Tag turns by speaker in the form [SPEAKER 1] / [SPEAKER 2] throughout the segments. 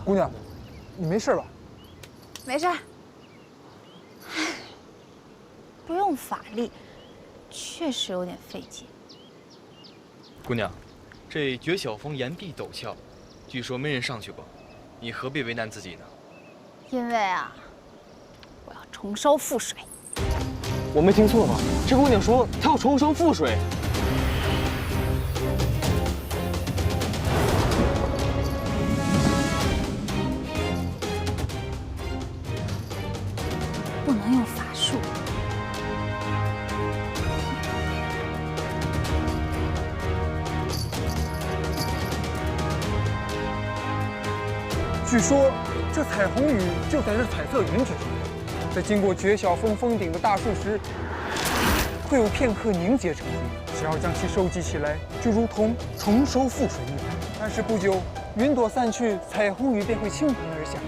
[SPEAKER 1] 姑娘，你没事吧？
[SPEAKER 2] 没事。唉，不用法力，确实有点费劲。
[SPEAKER 3] 姑娘，这绝晓峰岩壁陡峭，据说没人上去过，你何必为难自己呢？
[SPEAKER 2] 因为啊，我要重收覆水。
[SPEAKER 4] 我没听错吧？这姑娘说她要重生覆水。
[SPEAKER 2] 不能用法术。
[SPEAKER 1] 据说这彩虹雨就在这彩色云之中，在经过绝晓峰峰顶的大树时，会有片刻凝结成云。只要将其收集起来，就如同重收覆水一般。但是不久，云朵散去，彩虹雨便会倾盆而下。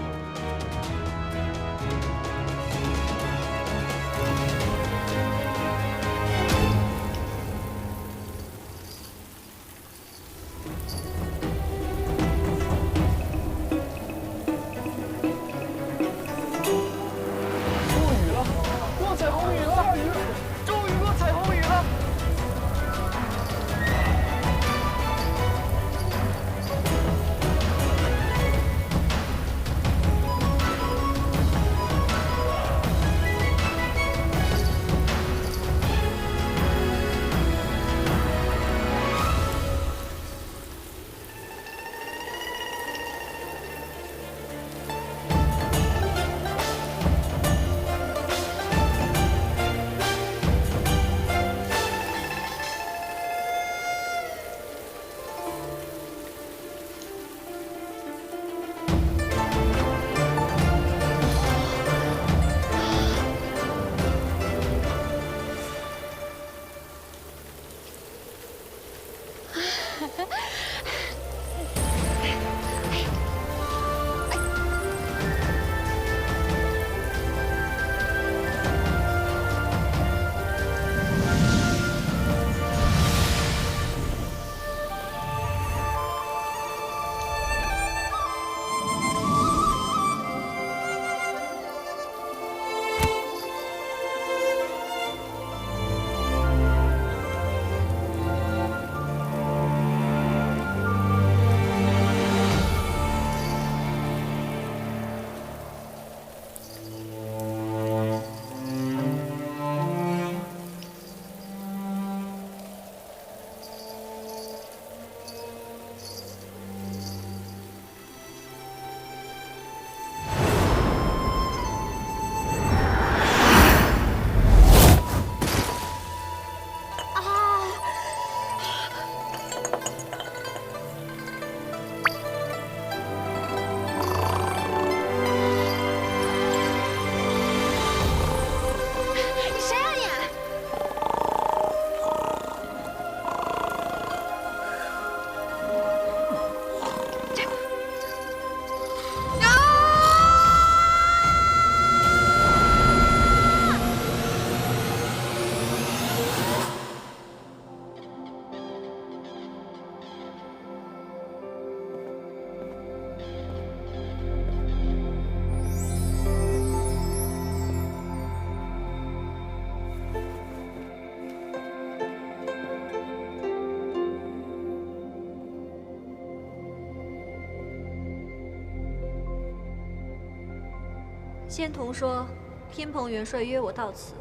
[SPEAKER 5] 仙童说，天蓬元帅约我到此，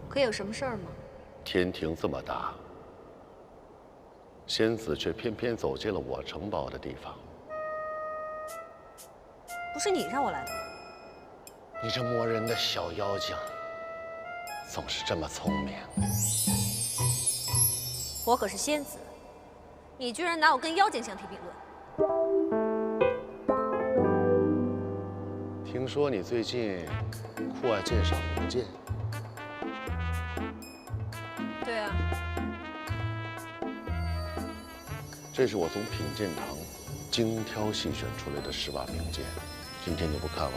[SPEAKER 5] 可有什么事儿吗？
[SPEAKER 6] 天庭这么大，仙子却偏偏走进了我城堡的地方。
[SPEAKER 5] 不是你让我来的吗？
[SPEAKER 6] 你这磨人的小妖精，总是这么聪明。
[SPEAKER 5] 我可是仙子，你居然拿我跟妖精相提并论。
[SPEAKER 6] 听说你最近酷爱鉴赏名剑，
[SPEAKER 5] 对啊，
[SPEAKER 6] 这是我从品鉴堂精挑细选出来的10把名剑。今天你不看完，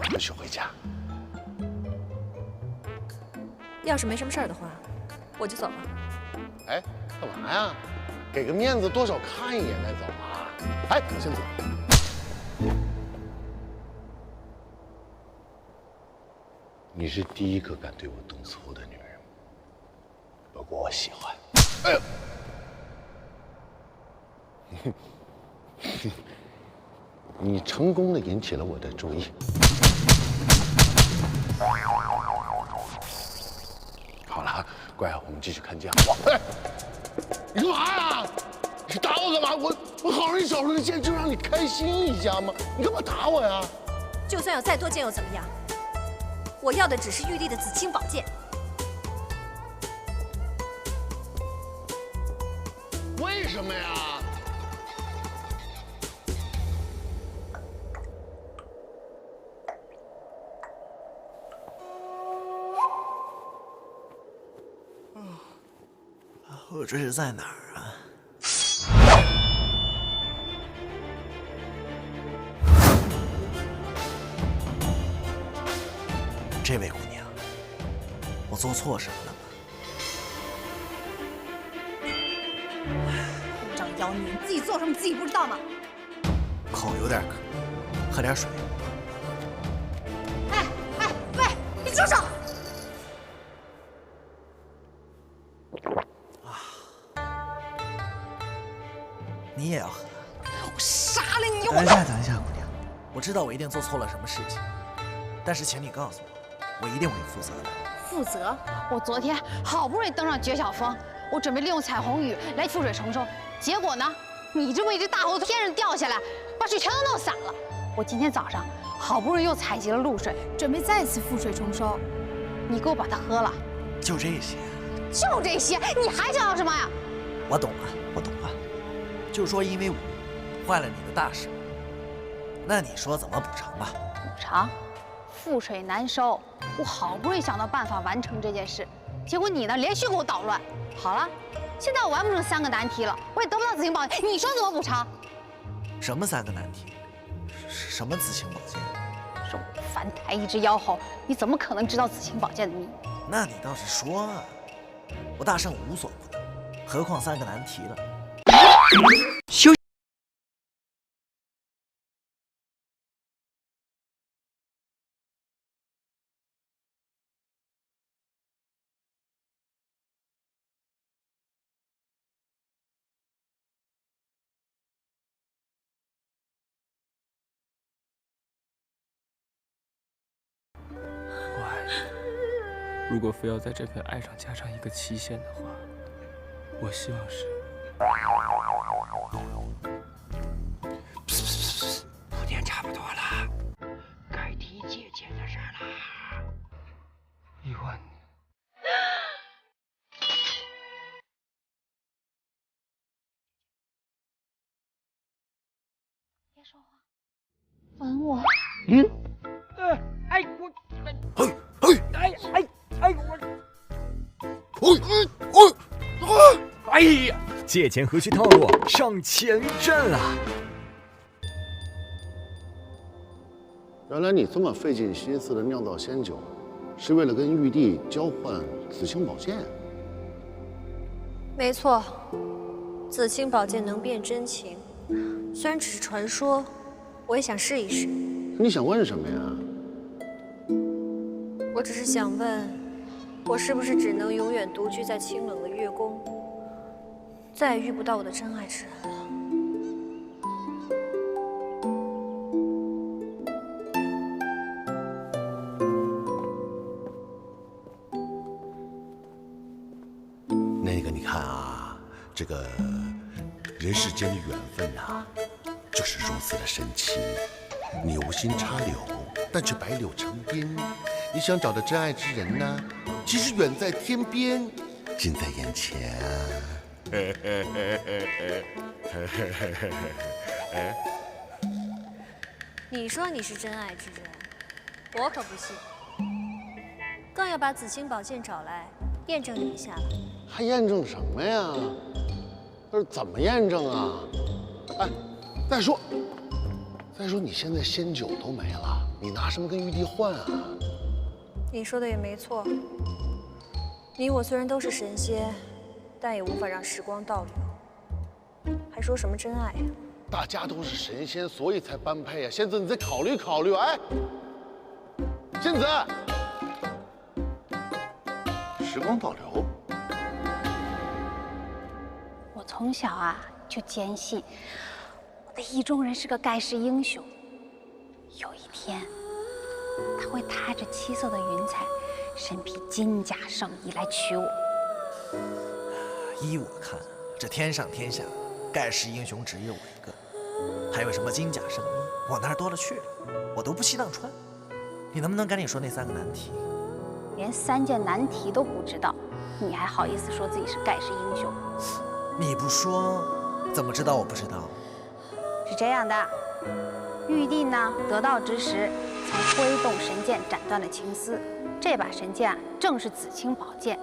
[SPEAKER 6] 不许回家。
[SPEAKER 5] 要是没什么事儿的话，我就走了。
[SPEAKER 6] 哎，干嘛呀？给个面子，多少看一眼再走啊！哎，仙子。你是第一个敢对我动粗的女人，不过我喜欢。哎呦！你成功的引起了我的注意。好了，乖，我们继续看家。哎，你干嘛呀？你打我干嘛？我好容易找出个剑，就让你开心一下嘛。你干嘛打我呀？
[SPEAKER 5] 就算有再多剑又怎么样？我要的只是玉帝的紫青宝剑。
[SPEAKER 6] 为什么呀？
[SPEAKER 7] 我这是在哪儿啊？这位姑娘，我做错什么了吗？
[SPEAKER 2] 故障妖女，你自己做什么自己不知道吗？
[SPEAKER 7] 口有点渴，喝点水。
[SPEAKER 2] 哎，喂，你住手！
[SPEAKER 7] 你也要喝？
[SPEAKER 2] 我杀了你！
[SPEAKER 7] 等一下，等一下，姑娘，我知道我一定做错了什么事情，但是请你告诉我，我一定会负责的。
[SPEAKER 2] 负责？我昨天好不容易登上绝晓峰，我准备利用彩虹雨来覆水重收，结果呢，你这么一只大猴子天上掉下来，把水全都弄洒了。我今天早上好不容易又采集了露水，准备再次覆水重收，你给我把它喝了。
[SPEAKER 7] 就这些？
[SPEAKER 2] 就这些？你还想要什么呀？
[SPEAKER 7] 我懂了，我懂了。就是说，因为我坏了你的大事，那你说怎么补偿吧？
[SPEAKER 2] 补偿？覆水难收，我好不容易想到办法完成这件事，结果你呢，连续给我捣乱。好了，现在我完不成3个难题了，我也得不到紫青宝剑，你说怎么补偿？
[SPEAKER 7] 什么3个难题？什么紫青宝剑？
[SPEAKER 2] 手凡胎一只妖猴，你怎么可能知道紫青宝剑的秘密？
[SPEAKER 7] 那你倒是说啊！我大圣无所不能，何况3个难题了。
[SPEAKER 4] 休。
[SPEAKER 8] 如果非要在这份爱上加上一个期限的话，我希望是
[SPEAKER 9] 铺垫差不多了，该提借钱的事了。
[SPEAKER 8] 1万年。
[SPEAKER 2] 别说话，吻我。
[SPEAKER 10] 哎呀，借钱何须套路，上前阵啊！
[SPEAKER 6] 原来你这么费尽心思的酿造仙酒，是为了跟玉帝交换紫青宝剑？
[SPEAKER 5] 没错，紫青宝剑能辨真情，虽然只是传说，我也想试一试。
[SPEAKER 6] 你想问什么呀？
[SPEAKER 5] 我只是想问，我是不是只能永远独居在清冷的月宫，再也遇不到我的真爱之人了？
[SPEAKER 6] 那个，你看啊，这个人世间的缘分呐，就是如此的神奇，你无心插柳，但却百柳成荫。你想找的真爱之人呢，其实远在天边，近在眼前。
[SPEAKER 5] 你说你是真爱之人，我可不信。更要把紫青宝剑找来验证你一下了。
[SPEAKER 6] 还验证什么呀？这是怎么验证啊？哎，再说，你现在仙酒都没了，你拿什么跟玉帝换啊？
[SPEAKER 5] 你说的也没错，你我虽然都是神仙，但也无法让时光倒流，还说什么真爱呀？
[SPEAKER 6] 大家都是神仙，所以才般配啊！仙子，你再考虑考虑。哎，仙子，时光倒流。
[SPEAKER 2] 我从小啊就坚信我的意中人是个盖世英雄，有一天他会踏着七色的云彩，身披金甲圣衣来娶我。
[SPEAKER 7] 依我看，这天上天下，盖世英雄只有我一个，还有什么金甲圣衣，我那儿多了去了，我都不稀当穿。你能不能赶紧说那3个难题？
[SPEAKER 2] 连3件难题都不知道，你还好意思说自己是盖世英雄？
[SPEAKER 7] 你不说，怎么知道我不知道？
[SPEAKER 2] 是这样的，玉帝呢得道之时，曾挥动神剑斩断了青丝，这把神剑啊正是紫青宝剑。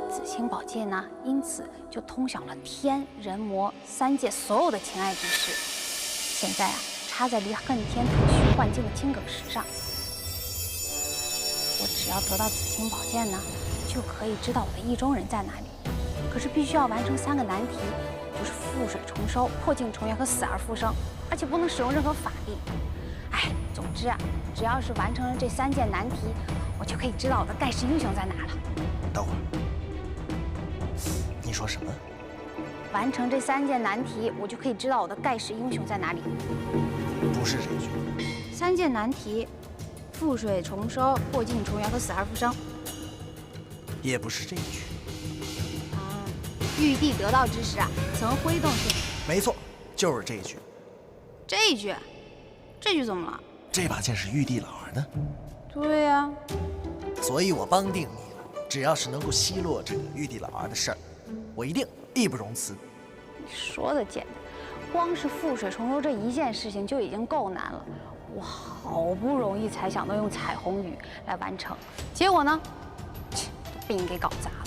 [SPEAKER 2] 紫青宝剑呢，因此就通晓了天人魔3界所有的情爱之事。现在啊，插在离恨天吐虚幻境的青梗石上。我只要得到紫青宝剑呢，就可以知道我的意中人在哪里。可是必须要完成3个难题，就是覆水重收、破镜重圆和死而复生，而且不能使用任何法力。哎，总之啊，只要是完成了这3件难题，我就可以知道我的盖世英雄在哪了。
[SPEAKER 7] 等会儿，你说什么？
[SPEAKER 2] 完成这3件难题，我就可以知道我的盖世英雄在哪里。
[SPEAKER 7] 不是这句。
[SPEAKER 2] 3件难题，覆水重收、破镜重圆和死而复生，
[SPEAKER 7] 也不是这句。
[SPEAKER 2] 玉帝得道之时啊，曾挥动神。
[SPEAKER 7] 没错，就是这句。
[SPEAKER 2] 这一句，这句怎么了？
[SPEAKER 7] 这把剑是玉帝老儿的。
[SPEAKER 2] 对呀。
[SPEAKER 7] 所以我帮定你了，只要是能够奚落这个玉帝老儿的事儿，我一定义不容辞。
[SPEAKER 2] 你说的简单，光是覆水重收这一件事情就已经够难了。我好不容易才想到用彩虹雨来完成，结果呢，被你给搞砸了。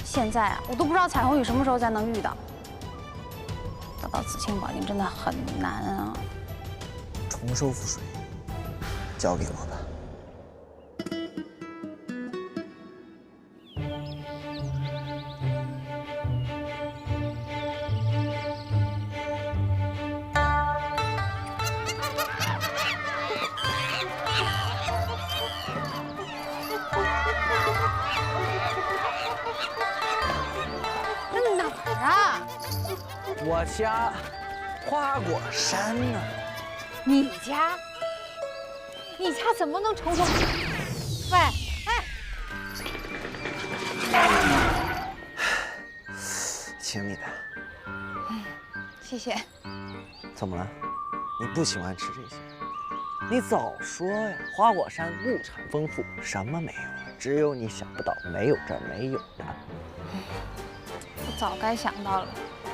[SPEAKER 2] 现在啊，我都不知道彩虹雨什么时候才能遇到。得到紫青宝剑真的很难啊！
[SPEAKER 7] 重收覆水，交给我吧。我家花果山呢？
[SPEAKER 2] 你家？你家怎么能重收？喂，哎，
[SPEAKER 7] 请你的。
[SPEAKER 2] 谢谢。
[SPEAKER 7] 怎么了？你不喜欢吃这些？你早说呀！花果山物产丰富，什么没有？只有你想不到，没有这儿没有的。
[SPEAKER 2] 我早该想到了。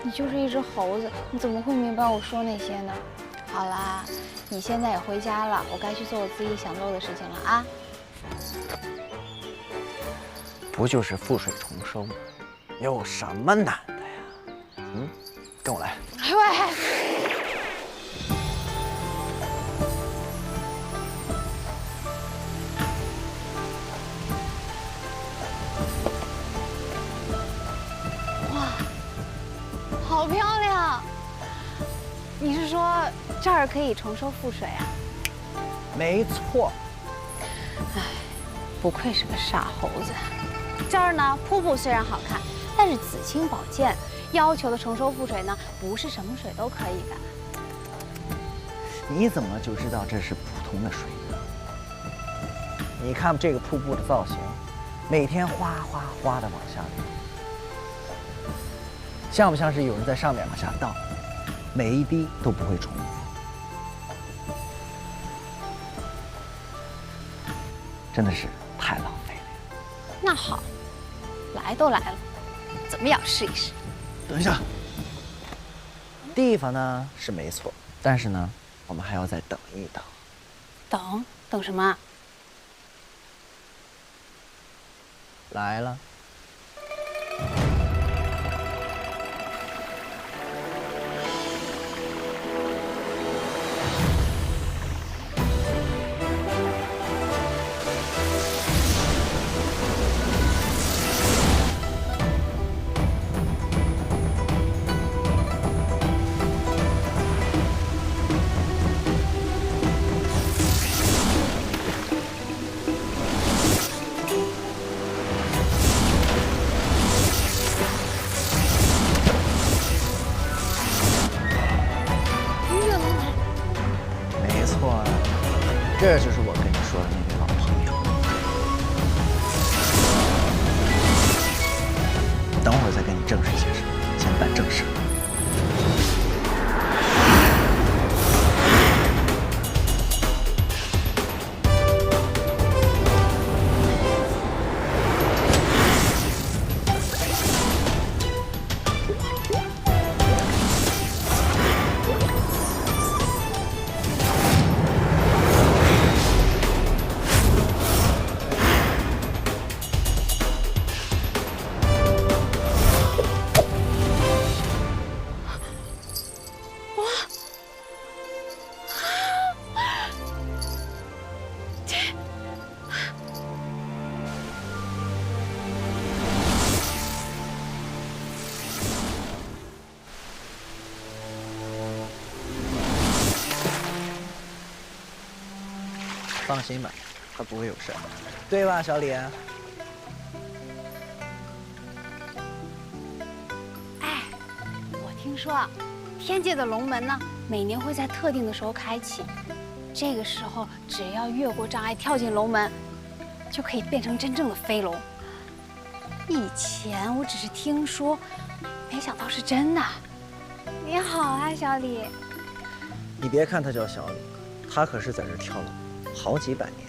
[SPEAKER 2] 你就是一只猴子，你怎么会明白我说那些呢？好啦，你现在也回家了，我该去做我自己想做的事情了啊。
[SPEAKER 7] 不就是覆水重收吗？有什么难的呀？跟我来。
[SPEAKER 2] 喂。好漂亮！你是说这儿可以重收覆水啊？
[SPEAKER 7] 没错。
[SPEAKER 2] 唉，不愧是个傻猴子。这儿呢，瀑布虽然好看，但是紫青宝剑要求的重收覆水呢，不是什么水都可以的。
[SPEAKER 7] 你怎么就知道这是普通的水呢？你看这个瀑布的造型，每天哗哗哗的往下流。像不像是有人在上面往下倒，每一滴都不会重复？真的是太浪费了。
[SPEAKER 2] 那好，来都来了，怎么也要试一试。
[SPEAKER 7] 等一下，地方呢是没错，但是呢，我们还要再等一等。
[SPEAKER 2] 等什么？
[SPEAKER 7] 来了。放心吧，他不会有事儿，对吧，小李？
[SPEAKER 2] 哎，我听说啊，天界的龙门呢，每年会在特定的时候开启。这个时候，只要越过障碍跳进龙门，就可以变成真正的飞龙。以前我只是听说，没想到是真的。你好啊，小李。
[SPEAKER 7] 你别看他叫小李，他可是在这跳了好几百年。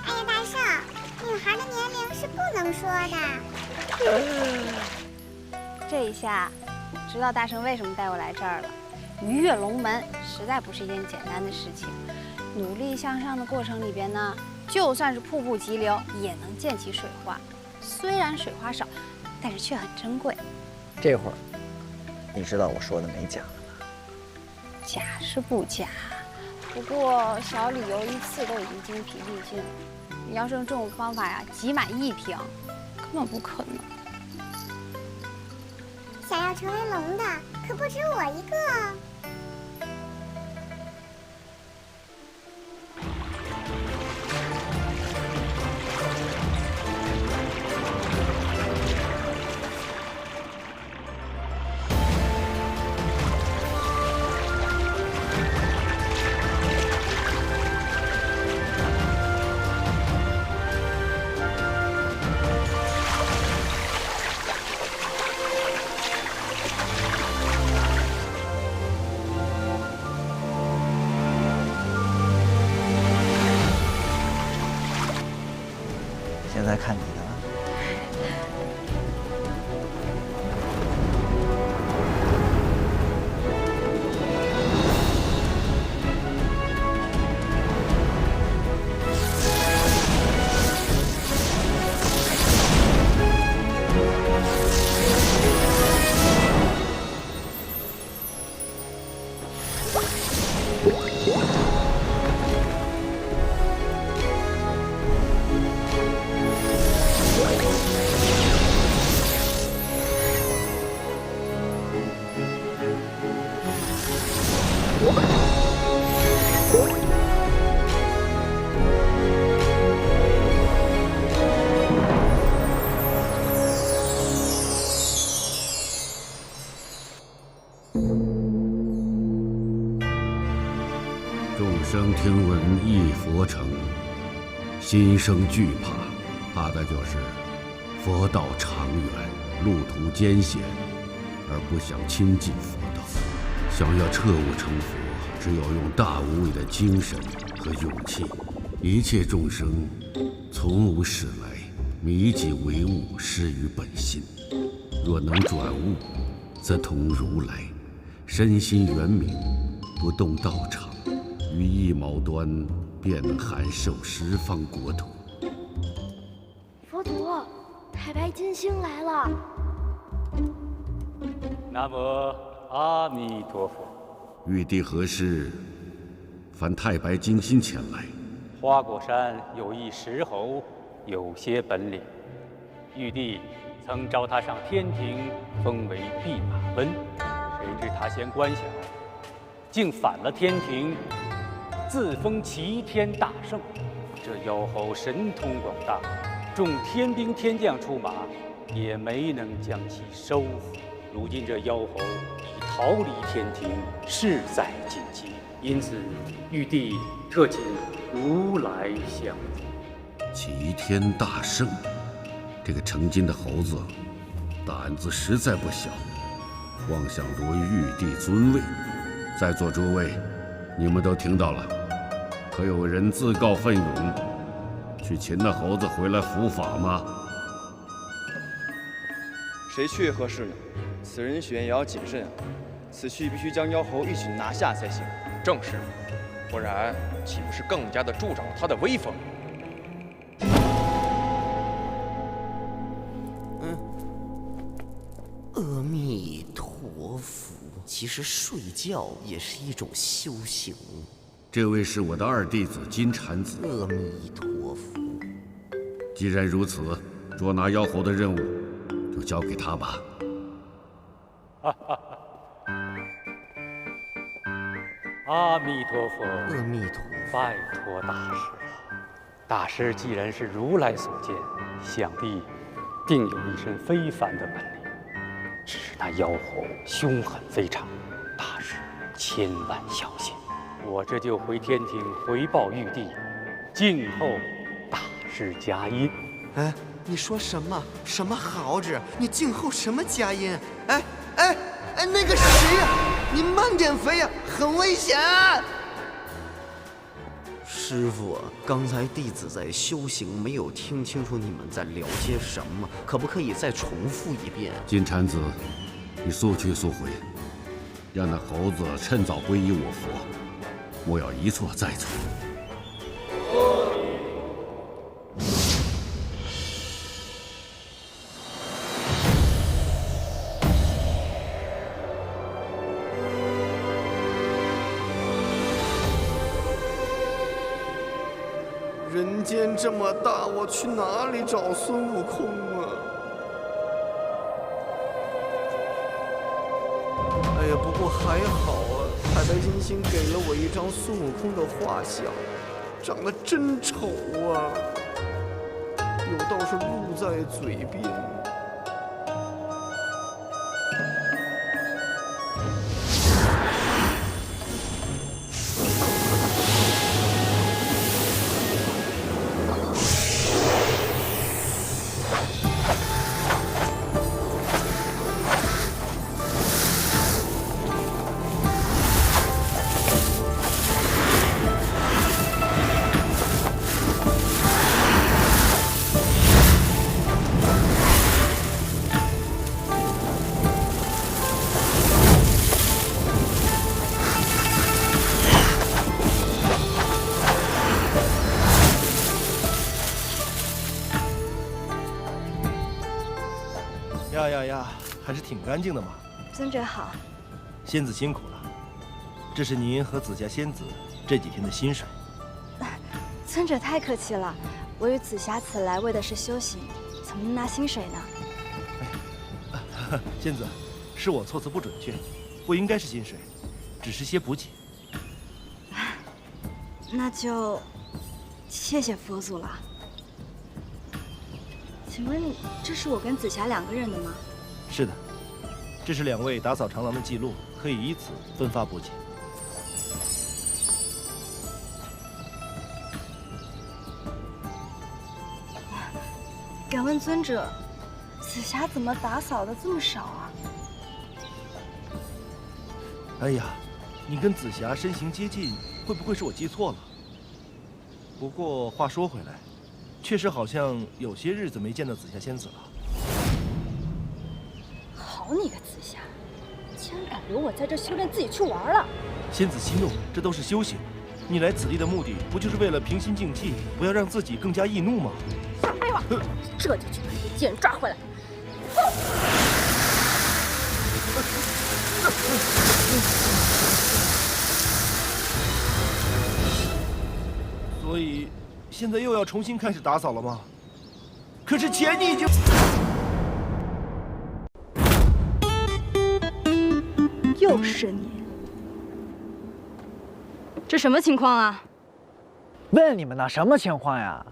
[SPEAKER 11] 哎呀，大圣，女孩的年龄是不能说的。
[SPEAKER 2] 这一下，知道大圣为什么带我来这儿了。逾越龙门实在不是一件简单的事情，努力向上的过程里边呢，就算是瀑布急流，也能溅起水花。虽然水花少，但是却很珍贵。
[SPEAKER 7] 这会儿，你知道我说的没假了吧？
[SPEAKER 2] 假是不假，不过小李游一次都已经精疲力尽了。你要是用这种方法呀，挤满1瓶，根本不可能。
[SPEAKER 11] 想要成为龙的，可不止我一个哦。
[SPEAKER 7] 现在看你的了。
[SPEAKER 12] 众生听闻一佛成，心生惧怕，怕的就是佛道长远，路途艰险，而不想亲近佛道。想要彻悟成佛，只有用大无畏的精神和勇气。一切众生从无始来，迷己为悟，失于本心。若能转悟，则同如来，身心圆明，不动道场，于一毛端，便能含受十方国土。
[SPEAKER 13] 佛陀，太白金星来了。
[SPEAKER 14] 南无阿弥陀佛。
[SPEAKER 12] 玉帝何事？凡太白金星前来。
[SPEAKER 14] 花果山有一石猴，有些本领。玉帝曾召他上天庭，封为弼马温。谁知他嫌官小，竟反了天庭，自封齐天大圣。这妖猴神通广大，众天兵天将出马，也没能将其收服。如今这妖猴已逃离天庭，势在紧急，因此玉帝特请如来相助。
[SPEAKER 12] 齐天大圣，这个成精的猴子，胆子实在不小，妄想夺玉帝尊位。在座诸位，你们都听到了，可有人自告奋勇去擒那猴子回来伏法吗？
[SPEAKER 3] 谁去也合适呢？此人选也要谨慎啊！此去必须将妖猴一举拿下才行。
[SPEAKER 15] 正是，不然岂不是更加的助长了他的威风？
[SPEAKER 6] 阿弥陀佛，其实睡觉也是一种修行。
[SPEAKER 12] 这位是我的二弟子金蝉子。
[SPEAKER 6] 阿弥陀佛。
[SPEAKER 12] 既然如此，捉拿妖猴的任务就交给他吧。
[SPEAKER 14] 阿弥陀佛，
[SPEAKER 6] 阿弥陀佛，
[SPEAKER 14] 拜托大师了。大师既然是如来所见，想必定有一身非凡的本领。只是那妖猴凶狠非常，大师千万小心。我这就回天庭回报玉帝，静候大师佳音。
[SPEAKER 16] 哎，你说什么？什么豪子？你静候什么佳音？哎，那个谁呀？你慢点飞呀，很危险。师傅，刚才弟子在修行，没有听清楚你们在聊些什么，可不可以再重复一遍？
[SPEAKER 12] 金蝉子，你速去速回，让那猴子趁早皈依我佛，莫要一错再错。
[SPEAKER 16] 人间这么大，我去哪里找孙悟空啊？哎呀，不过还好啊，太白金星给了我一张孙悟空的画像，长得真丑啊，有道是路在嘴边。
[SPEAKER 17] 呀，还是挺干净的嘛。
[SPEAKER 5] 尊者好。
[SPEAKER 17] 仙子辛苦了，这是您和紫霞仙子这几天的薪水。
[SPEAKER 5] 尊者太客气了，我与紫霞此来为的是修行，怎么能拿薪水呢？
[SPEAKER 17] 仙子，是我措辞不准确，不应该是薪水，只是些补给。
[SPEAKER 5] 那就谢谢佛祖了。请问这是我跟紫霞2个人的吗？
[SPEAKER 17] 是的，这是2位打扫长廊的记录，可以依此分发补给。
[SPEAKER 5] 敢问尊者，紫霞怎么打扫的这么少啊？
[SPEAKER 17] 哎呀，你跟紫霞身形接近，会不会是我记错了？不过话说回来，确实好像有些日子没见到紫霞仙子了。
[SPEAKER 5] 好你个紫霞，竟然敢留我在这修炼，自己去玩了！
[SPEAKER 17] 仙子息怒，这都是修行。你来此地的目的，不就是为了平心静气，不要让自己更加易怒吗？
[SPEAKER 5] 少废话！这就去把这贱人抓回来！
[SPEAKER 17] 所以，现在又要重新开始打扫了吗？可是钱你已经……
[SPEAKER 5] 又是你！这什么情况啊？
[SPEAKER 18] 问你们呢，什么情况呀？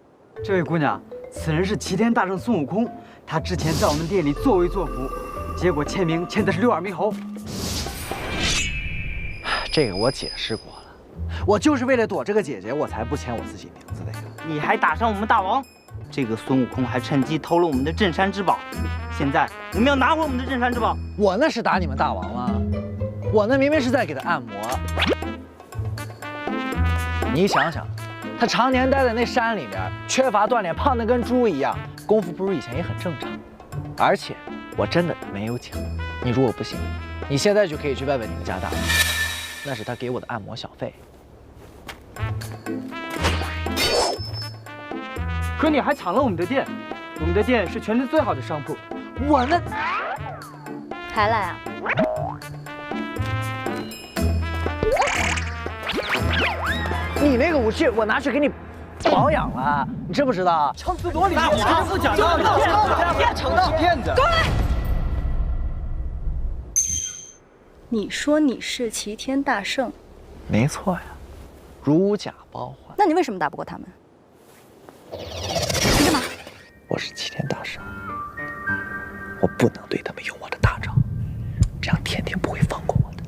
[SPEAKER 18] 这位姑娘，此人是齐天大圣孙悟空，他之前在我们店里作威作福，结果签名签的是6耳猕猴。这个我解释过了，我就是为了躲这个姐姐，我才不签我自己名字的呀。
[SPEAKER 19] 你还打伤我们大王，这个孙悟空还趁机偷了我们的镇山之宝，现在我们要拿回我们的镇山之宝。
[SPEAKER 18] 我那是打你们大王吗？我那明明是在给他按摩。你想想，他常年待在那山里面，缺乏锻炼，胖得跟猪一样，功夫不如以前也很正常。而且我真的没有钱，你如果不信，你现在就可以去问问你们家大王，那是他给我的按摩小费。
[SPEAKER 4] 可你还抢了我们的店，我们的店是全镇最好的商铺。
[SPEAKER 18] 我那
[SPEAKER 5] 还来啊？
[SPEAKER 18] 你那个武器我拿去给你保养了，你知不知道？强词夺理！那我不讲道理，骗子，骗子！
[SPEAKER 5] 你说你是齐天大圣？
[SPEAKER 18] 没错呀，如假包换。
[SPEAKER 5] 那你为什么打不过他们？
[SPEAKER 2] 你干嘛？
[SPEAKER 18] 我是齐天大圣，我不能对他们用我的大招，这样天天不会放过我的，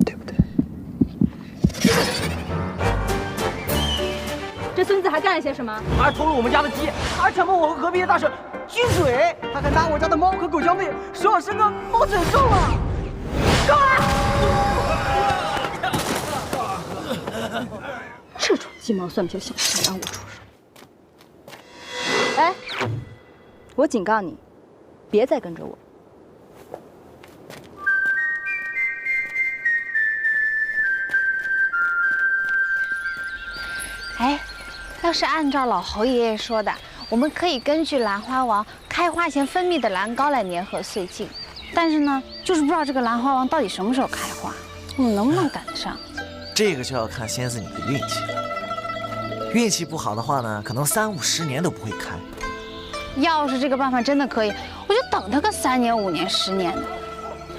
[SPEAKER 18] 对不对？
[SPEAKER 20] 这孙子还干了些什么？
[SPEAKER 4] 他还偷了我们家的鸡，他还强迫我和隔壁的大婶亲嘴，他还拿我家的猫和狗交配，说我生个猫整兽了。够了！
[SPEAKER 20] 这种鸡毛蒜皮的小事让我出手。哎，我警告你，别再跟着我。
[SPEAKER 2] 哎，要是按照老侯爷爷说的，我们可以根据兰花王开花前分泌的兰膏来粘合岁镜，但是呢，就是不知道这个兰花王到底什么时候开花，我们能不能赶得上？
[SPEAKER 7] 这个就要看仙子你的运气了。运气不好的话呢，可能30、50年都不会开。
[SPEAKER 2] 要是这个办法真的可以，我就等他个3年、5年、10年的。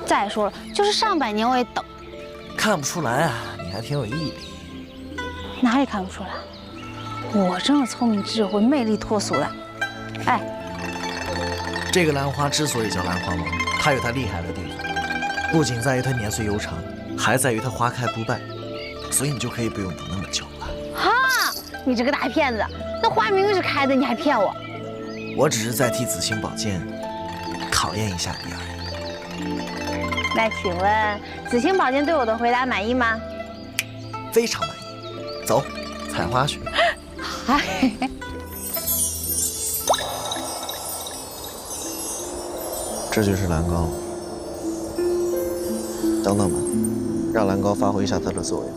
[SPEAKER 2] 再说了，就是上百年我也等。
[SPEAKER 7] 看不出来啊，你还挺有毅力。
[SPEAKER 2] 哪里看不出来？我这么聪明、智慧、魅力脱俗的。哎，
[SPEAKER 7] 这个兰花之所以叫兰花王，它有它厉害的地方，不仅在于它年岁悠长，还在于它花开不败，所以你就可以不用等那么久了。
[SPEAKER 2] 哈，你这个大骗子！那花明明是开的，你还骗我？
[SPEAKER 7] 我只是在替紫青宝剑考验一下你而已。
[SPEAKER 2] 那请问紫青宝剑对我的回答满意吗？
[SPEAKER 7] 非常满意。走，采花去。这就是兰膏。等等吧，让兰膏发挥一下它的作用。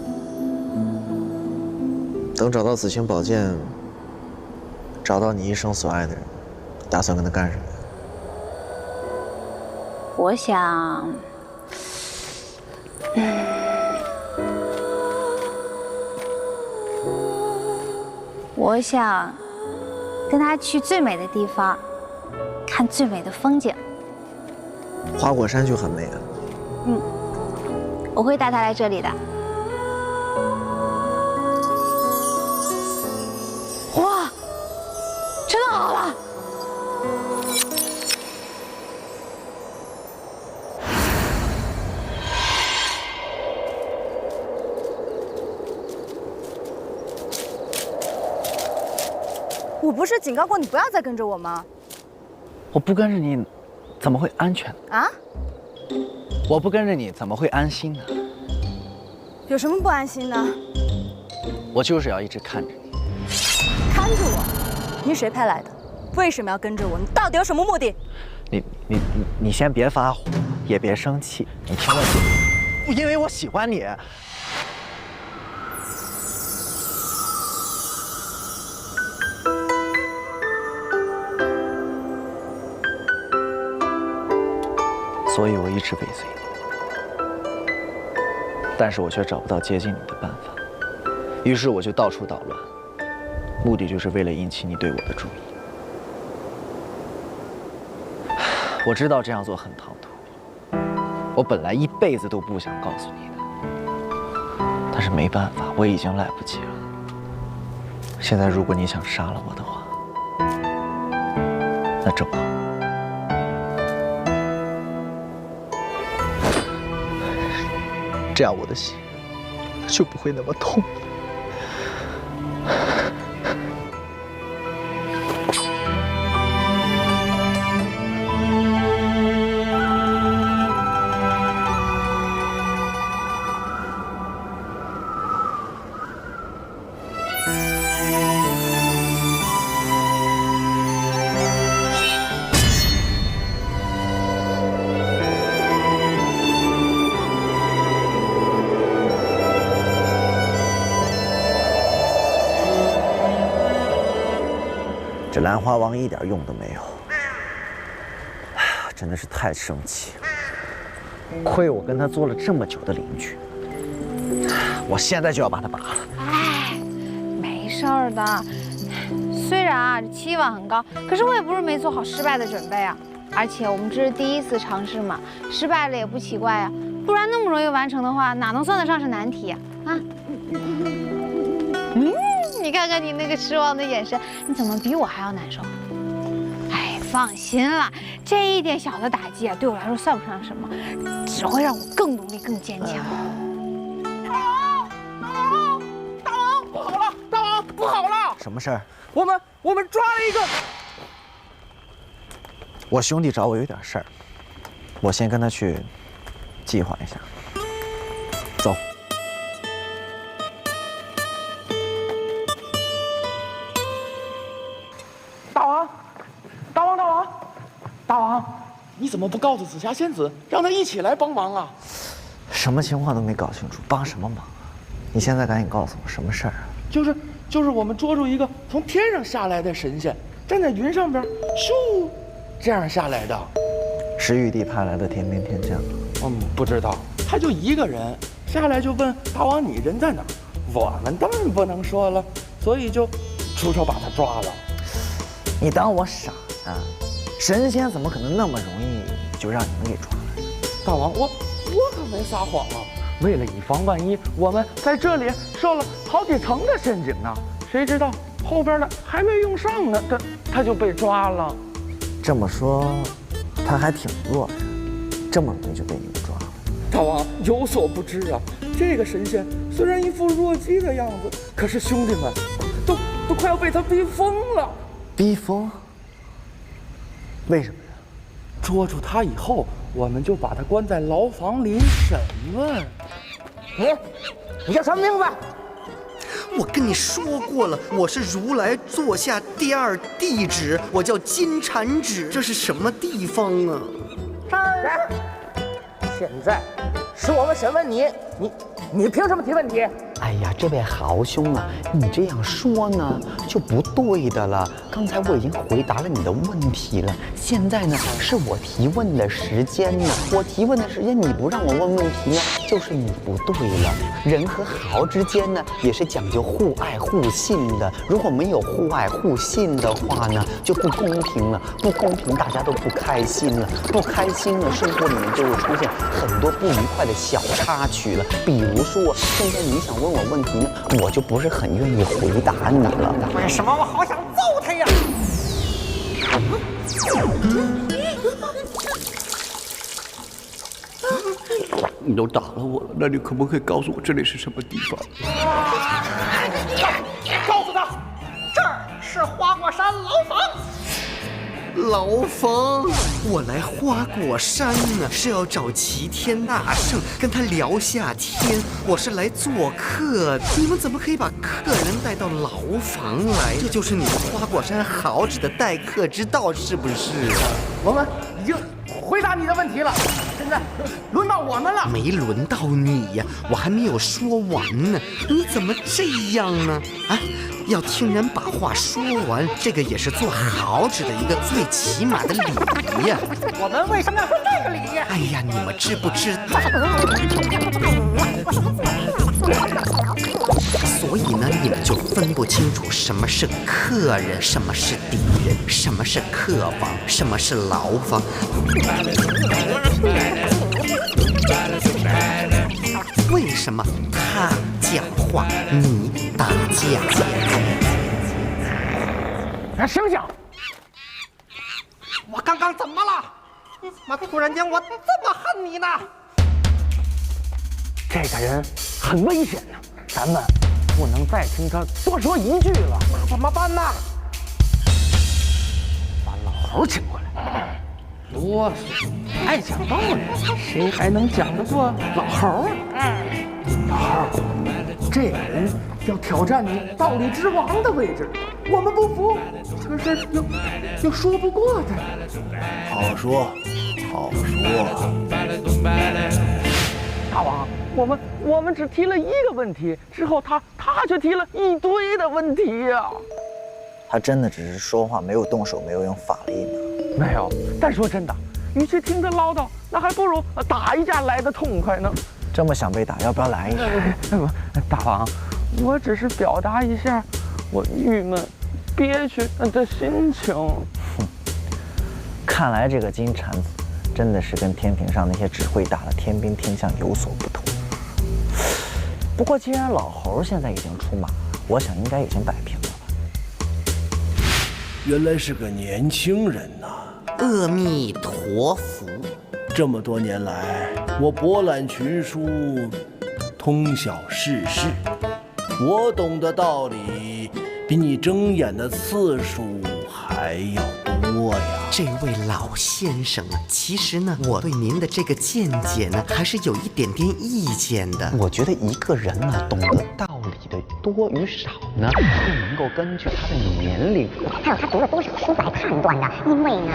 [SPEAKER 7] 等找到紫青宝剑，找到你一生所爱的人，打算跟他干什么？
[SPEAKER 2] 我想，我想跟他去最美的地方，看最美的风景。
[SPEAKER 7] 花果山就很美啊。
[SPEAKER 2] 嗯，我会带他来这里的。哇，真的好了！
[SPEAKER 20] 我不是警告过你不要再跟着我吗？
[SPEAKER 18] 我不跟着你，怎么会安全呢？
[SPEAKER 20] 啊？
[SPEAKER 18] 我不跟着你，怎么会安心呢？
[SPEAKER 20] 有什么不安心的？
[SPEAKER 18] 我就是要一直看着你。
[SPEAKER 20] 看着我？你谁派来的？为什么要跟着我？你到底有什么目的？
[SPEAKER 18] 你先别发火，也别生气，你听我说，因为我喜欢你。所以我一直尾随你，但是我却找不到接近你的办法，于是我就到处捣乱，目的就是为了引起你对我的注意。我知道这样做很唐突，我本来一辈子都不想告诉你的，但是没办法，我已经来不及了。现在如果你想杀了我的话，那正好。这样我的心就不会那么痛。这兰花王一点用都没有，真的是太生气了！亏我跟他做了这么久的邻居，我现在就要把他拔了。
[SPEAKER 2] 哎，没事儿的。虽然啊，这期望很高，可是我也不是没做好失败的准备啊。而且我们这是第一次尝试嘛，失败了也不奇怪呀。不然那么容易完成的话，哪能算得上是难题啊？啊？你你看看你那个失望的眼神，你怎么比我还要难受？哎，放心啦，这一点小的打击啊，对我来说算不上什么，只会让我更努力、更坚强。
[SPEAKER 4] 大王，不好了！大王，不好了！
[SPEAKER 18] 什么事儿？
[SPEAKER 4] 我们抓了一个。
[SPEAKER 18] 我兄弟找我有点事儿，我先跟他去计划一下。走。
[SPEAKER 17] 大王，你怎么不告诉紫霞仙子，让她一起来帮忙啊？
[SPEAKER 18] 什么情况都没搞清楚，帮什么忙？你现在赶紧告诉我什么事儿啊？
[SPEAKER 17] 就是我们捉住一个从天上下来的神仙，站在云上边，咻，这样下来的。
[SPEAKER 18] 是玉帝派来的天兵天将？
[SPEAKER 17] 不知道，他就一个人下来就问大王你人在哪儿？我们当然不能说了，所以就出手把他抓了。
[SPEAKER 18] 你当我傻啊？神仙怎么可能那么容易就让你们给抓了？
[SPEAKER 17] 大王，我可没撒谎啊！为了以防万一，我们在这里设了好几层的陷阱呢。谁知道后边的还没用上呢，他就被抓了。
[SPEAKER 18] 这么说，他还挺弱的，这么容易就被你们抓了。
[SPEAKER 17] 大王有所不知啊，这个神仙虽然一副弱鸡的样子，可是兄弟们都快要被他逼疯了。
[SPEAKER 18] 逼疯？为什么呀？
[SPEAKER 17] 捉住他以后，我们就把他关在牢房里审问。
[SPEAKER 4] 你叫什么名字？
[SPEAKER 16] 我跟你说过了，我是如来座下第二弟子，我叫金蝉子。这是什么地方啊？
[SPEAKER 4] 来，现在是我们审问你，你凭什么提问题？
[SPEAKER 9] 哎呀，这位豪兄啊，你这样说呢就不对的了。刚才我已经回答了你的问题了，现在呢是我提问的时间呢。我提问的时间你不让我问问题呢，就是你不对了。人和豪之间呢也是讲究互爱互信的，如果没有互爱互信的话呢，就不公平了。不公平，大家都不开心了，不开心了，生活里面就会出现很多不愉快的小插曲了。比如说，现在你想问我问题呢，我就不是很愿意回答你了。
[SPEAKER 4] 为什么我好想揍他呀？
[SPEAKER 12] 你都打了我了，那你可不可以告诉我这里是什么地方？
[SPEAKER 4] 告诉他，这儿是花果山牢房。
[SPEAKER 16] 牢房，我来花果山呢，是要找齐天大圣，跟他聊下天。我是来做客的，你们怎么可以把客人带到牢房来？这就是你们花果山豪子的待客之道，是不是？
[SPEAKER 4] 我们已经回答你的问题了，现在轮到我们了。
[SPEAKER 16] 没轮到你呀，我还没有说完呢，你怎么这样呢？啊！要听人把话说完，这个也是做豪子的一个最起码的礼仪呀。
[SPEAKER 4] 我们为什么要说这个礼仪？
[SPEAKER 16] 哎呀，你们知不知道？所以呢，你们就分不清楚什么是客人，什么是敌人，什么是客房，什么是牢房。为什么他讲话，你打架？
[SPEAKER 4] 醒醒！我刚刚怎么了？你怎么突然间我这么恨你呢？这个人很危险呢，咱们不能再听他多说一句了。那怎么办呢？把老猴请过来。啰嗦，爱讲道理，谁还能讲得过老猴啊？老猴，这个人要挑战你道理之王的位置，我们不服，可是又说不过他。
[SPEAKER 17] 好说，好说。大王，我们只提了一个问题，之后他却提了一堆的问题呀。
[SPEAKER 18] 他真的只是说话，没有动手，没有用法力吗？
[SPEAKER 17] 没有，但说真的，与其听他唠叨，那还不如打一架来得痛快呢。
[SPEAKER 18] 这么想被打，要不要来一下？
[SPEAKER 17] 大王，我只是表达一下我郁闷、憋屈的心情。
[SPEAKER 18] 看来这个金蝉子真的是跟天庭上那些只会打的天兵天将有所不同。不过既然老猴现在已经出马，我想应该已经摆平了吧。
[SPEAKER 16] 原来是个年轻人呐！
[SPEAKER 6] 阿弥陀佛。
[SPEAKER 16] 这么多年来，我博览群书，通晓世事，我懂的道理比你睁眼的次数还要多呀。
[SPEAKER 9] 这位老先生啊，其实呢，我对您的这个见解呢，还是有一点点意见的。我觉得一个人呢，懂得道理的多与少呢，不能够根据他的年龄，
[SPEAKER 11] 还有他读了多少书来判断的。因为呢，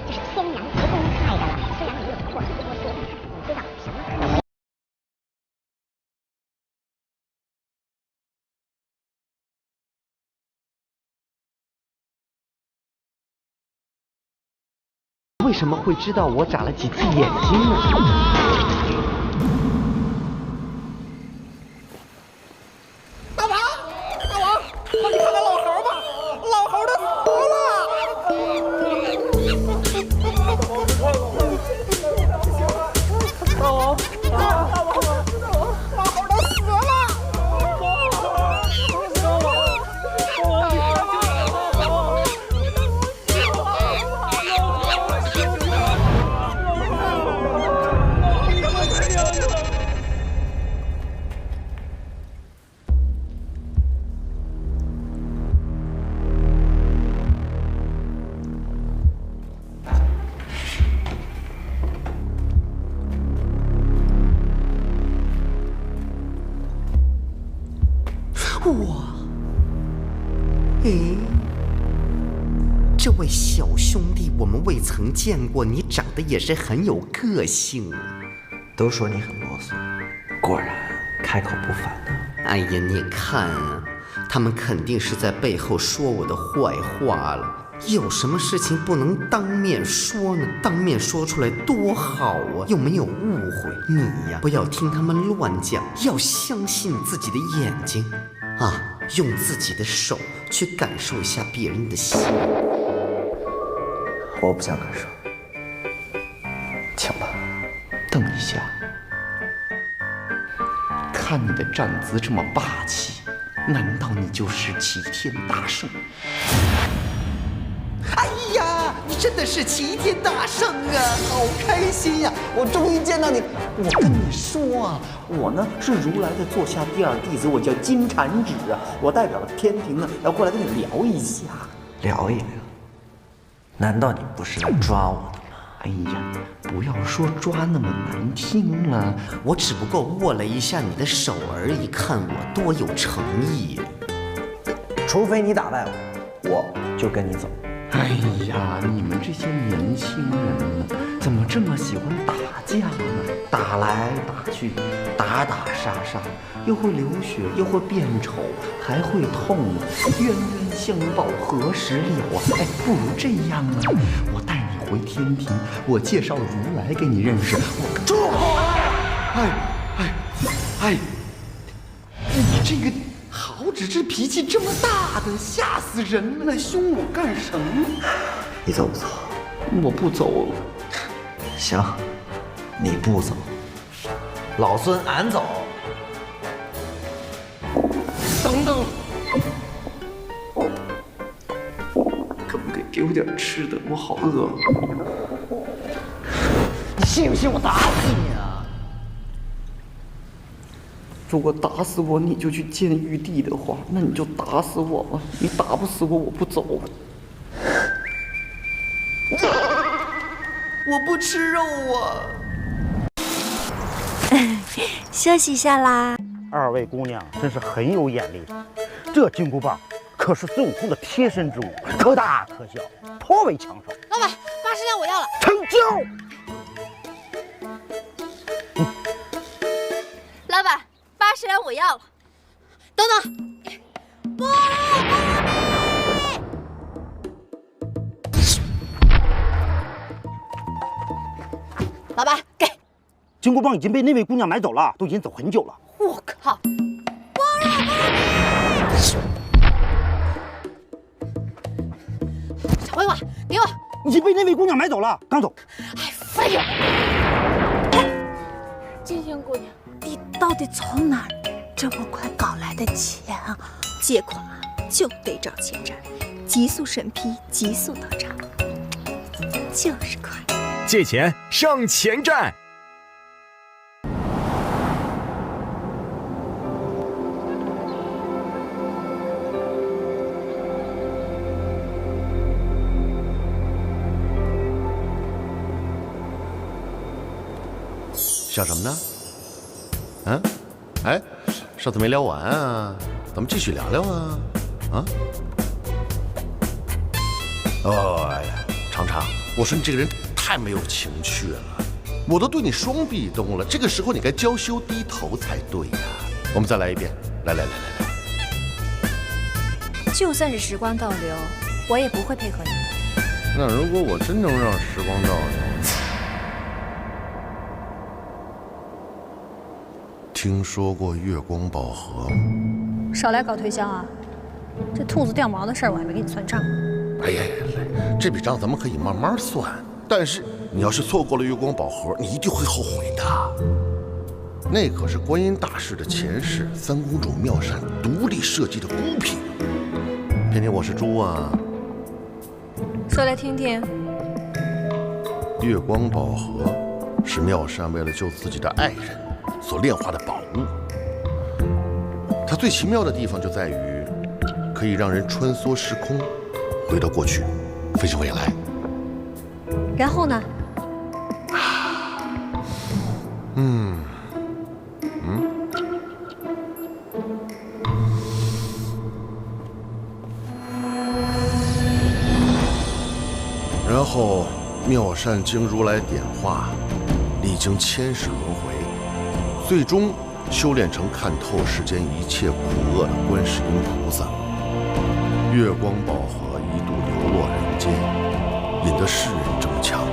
[SPEAKER 11] 这是天然不公开的了。虽然没有过多说，你知道什么可为？
[SPEAKER 9] 为什么会知道我长了几次眼睛呢？
[SPEAKER 4] 大王，大王，快去看看老猴吧，老猴他死了。大王，大王，老猴他死了。
[SPEAKER 9] 哇，诶，这位小兄弟，我们未曾见过，你长得也是很有个性。
[SPEAKER 18] 都说你很啰嗦，果然开口不反呢。
[SPEAKER 9] 哎呀，你看啊，他们肯定是在背后说我的坏话了。有什么事情不能当面说呢？当面说出来多好啊，又没有误会。你呀，不要听他们乱讲，要相信自己的眼睛啊，用自己的手去感受一下别人的心。
[SPEAKER 18] 我不想感受，请吧。
[SPEAKER 9] 等一下，看你的站姿这么霸气，难道你就是齐天大圣？哎呀，你真的是齐天大圣啊！好开心呀，我终于见到你。我跟你说啊，我呢是如来的座下第二弟子，我叫金蝉子啊，我代表了天庭呢，要过来跟你聊一下。
[SPEAKER 18] 聊一聊？难道你不是来抓我的吗？
[SPEAKER 9] 哎呀，不要说抓那么难听了，我只不过握了一下你的手而已，看我多有诚意。
[SPEAKER 18] 除非你打败我，我就跟你走。
[SPEAKER 9] 哎呀，你们这些年轻人呢，怎么这么喜欢打架呢？打来打去，打打杀杀，又会流血，又会变丑，还会痛，冤冤相报何时了啊？哎，不如这样啊，我带你回天庭，我介绍如来给你认识。我住口！哎，你这个好只是脾气这么大的，吓死人了！凶我干什么？
[SPEAKER 18] 你走不走？
[SPEAKER 9] 我不走。
[SPEAKER 18] 行，你不走，老孙俺走。
[SPEAKER 9] 等等，可不可以给我点吃的？我好饿。
[SPEAKER 18] 你信不信我打死你啊？
[SPEAKER 9] 如果打死我你就去见玉帝的话，那你就打死我吧。你打不死我，我不走。我不吃肉啊！
[SPEAKER 5] 休息一下啦。
[SPEAKER 21] 二位姑娘真是很有眼力，这金箍棒可是孙悟空的贴身之物，可大可小，颇为抢手。
[SPEAKER 2] 老板，80两我要了。
[SPEAKER 21] 成交。
[SPEAKER 20] 老板，80两我要了。
[SPEAKER 2] 等等，菠萝老板，给。
[SPEAKER 21] 金箍棒已经被那位姑娘买走了，都已经走很久了。
[SPEAKER 2] 我靠！小灰瓜，给我！
[SPEAKER 21] 已经被那位姑娘买走了，刚走。
[SPEAKER 2] 哎，废话！
[SPEAKER 20] 金星姑娘，你到底从哪儿这么快搞来的钱啊？借款啊，就得找前站，急速审批，急速到账，就是快。
[SPEAKER 10] 借钱上前站。
[SPEAKER 6] 想什么呢？嗯，哎，上次没聊完啊，咱们继续聊聊啊！啊？哦，哎呀，常常，我说你这个人太没有情趣了，我都对你双臂动了，这个时候你该娇羞低头才对呀。我们再来一遍，来。
[SPEAKER 5] 就算是时光倒流，我也不会配合你的。
[SPEAKER 6] 那如果我真能让时光倒流？听说过月光宝盒？
[SPEAKER 5] 少来搞推销啊！这兔子掉毛的事儿我还没给你算账。
[SPEAKER 6] 哎呀，这笔账咱们可以慢慢算，但是你要是错过了月光宝盒，你一定会后悔的。那可是观音大士的前世三公主妙善独立设计的孤品。偏偏我是猪啊！
[SPEAKER 5] 说来听听。
[SPEAKER 6] 月光宝盒是妙善为了救自己的爱人所炼化的宝物，它最奇妙的地方就在于可以让人穿梭时空，回到过去，飞向未来。
[SPEAKER 5] 然后呢？
[SPEAKER 6] 然后妙善经如来点化，历经千世轮回，最终修炼成看透世间一切苦恶的观世音菩萨。月光宝盒一度流落人间，引得世人争抢。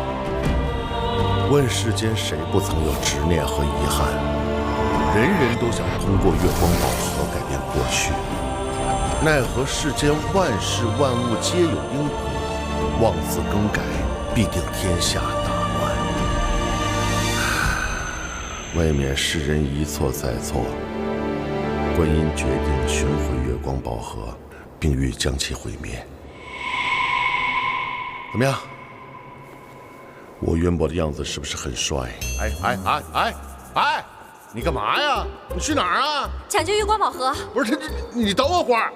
[SPEAKER 6] 问世间谁不曾有执念和遗憾？人人都想通过月光宝盒改变过去，奈何世间万事万物皆有因果，妄自更改，必定天下大乱。未免世人一错再错，观音决定寻回月光宝盒，并欲将其毁灭。怎么样？我渊博的样子是不是很帅？哎，你干嘛呀？你去哪儿啊？
[SPEAKER 5] 抢救月光宝盒。
[SPEAKER 6] 不是，你等我会儿。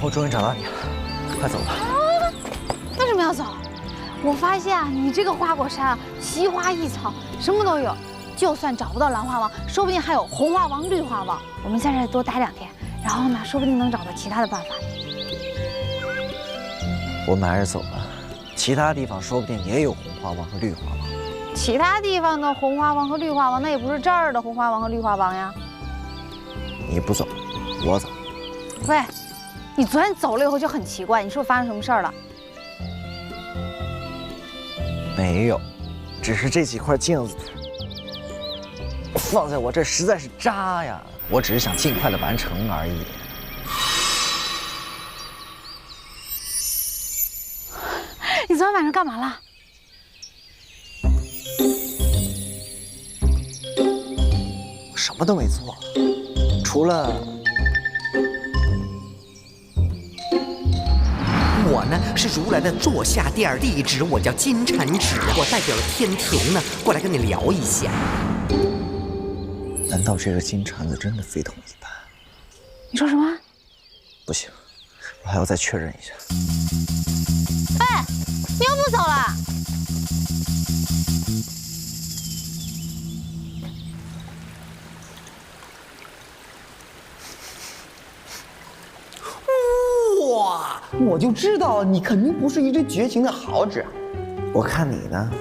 [SPEAKER 18] 我终于找到你了，快走吧。
[SPEAKER 2] 为什么要走？我发现啊，你这个花果山啊，奇花异草，什么都有。就算找不到蓝花王，说不定还有红花王、绿花王。我们在这儿多待2天，然后呢，说不定能找到其他的办法。
[SPEAKER 18] 我们还是走吧，其他地方说不定也有红花王和绿花王。
[SPEAKER 2] 其他地方的红花王和绿花王，那也不是这儿的红花王和绿花王呀。
[SPEAKER 18] 你不走，我走。
[SPEAKER 2] 喂，你昨天走了以后就很奇怪，你是不是发生什么事儿了？
[SPEAKER 18] 没有，只是这几块镜子放在我这实在是渣呀，我只是想尽快的完成而已。
[SPEAKER 2] 你昨天晚上干嘛了？
[SPEAKER 18] 我什么都没做，除了
[SPEAKER 1] 我呢是如来的座下第二弟子，我叫金蝉子，我代表了天庭呢，过来跟你聊一下。
[SPEAKER 18] 难道这个金蝉子真的非同一般？
[SPEAKER 2] 你说什么？
[SPEAKER 18] 不行，我还要再确认一下。
[SPEAKER 2] 哎，你又不走了？
[SPEAKER 9] 哇！我就知道你肯定不是一只绝情的好纸。
[SPEAKER 18] 我看你呢，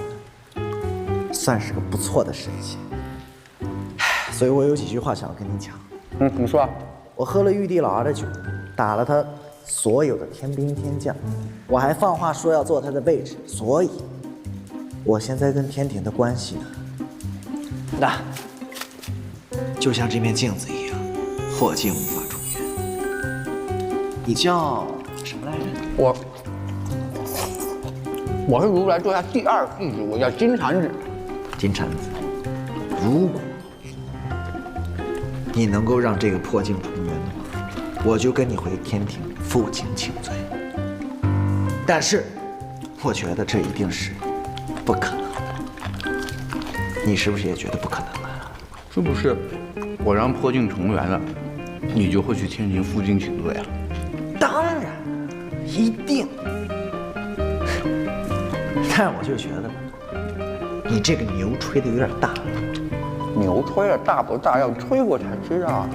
[SPEAKER 18] 算是个不错的神仙。所以我有几句话想要跟你讲。
[SPEAKER 17] 你说。
[SPEAKER 18] 我喝了玉帝老儿的酒，打了他所有的天兵天将，我还放话说要坐他的位置，所以，我现在跟天庭的关系呢，那就像这面镜子一样，
[SPEAKER 7] 破镜无法重圆。你叫什么来着？
[SPEAKER 9] 我是如来座下第二弟子，我叫金蝉子。
[SPEAKER 7] 金蝉子，如果你能够让这个破镜重圆的话，我就跟你回天庭负荆请罪。但是，我觉得这一定是不可能的。你是不是也觉得不可能啊？
[SPEAKER 21] 是不是？我让破镜重圆了，你就会去天庭负荆请罪啊？
[SPEAKER 7] 当然，一定。但我就觉得，你这个牛吹的有点大了。
[SPEAKER 9] 牛吹的大不大，要吹过才知道。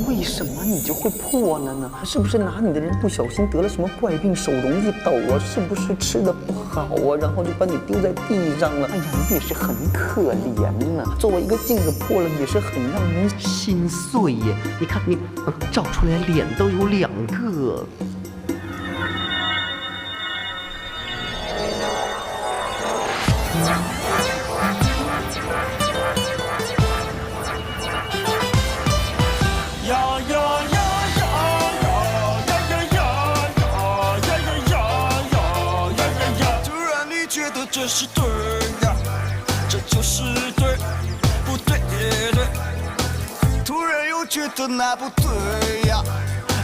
[SPEAKER 9] 为什么你就会破了呢？是不是拿你的人不小心得了什么怪病，手容易抖啊？是不是吃的不好啊？然后就把你丢在地上了？哎呀，你也是很可怜呐！作为一个镜子破了，也是很让人心碎耶。你看你照出来脸都有2个。
[SPEAKER 8] 这是对呀，这就是对，不对也对。突然又觉得那不对呀，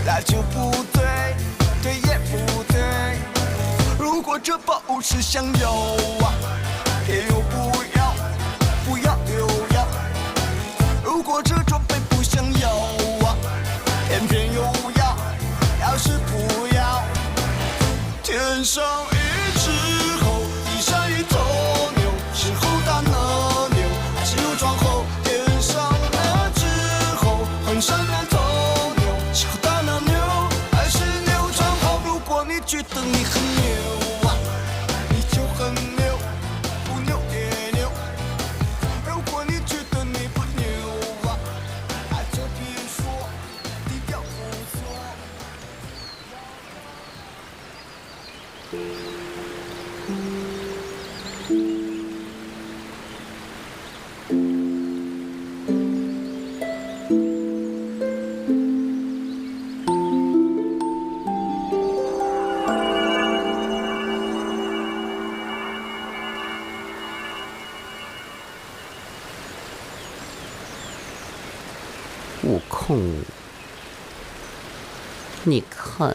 [SPEAKER 8] 那就不对，对也不对。如果这不是想要啊，偏又不要，不要又要。如果这装备不想要啊，偏偏又要，要是不要，天上一只猴。山一头牛，是猴大那牛，还是牛撞猴？天上那只猴，很善良头牛，是猴大那牛，还是牛撞猴？如果你觉得你很牛啊，你就很牛，不牛也牛。如果你觉得你不牛啊，那就别说，低调不错。
[SPEAKER 1] 悟空，你看，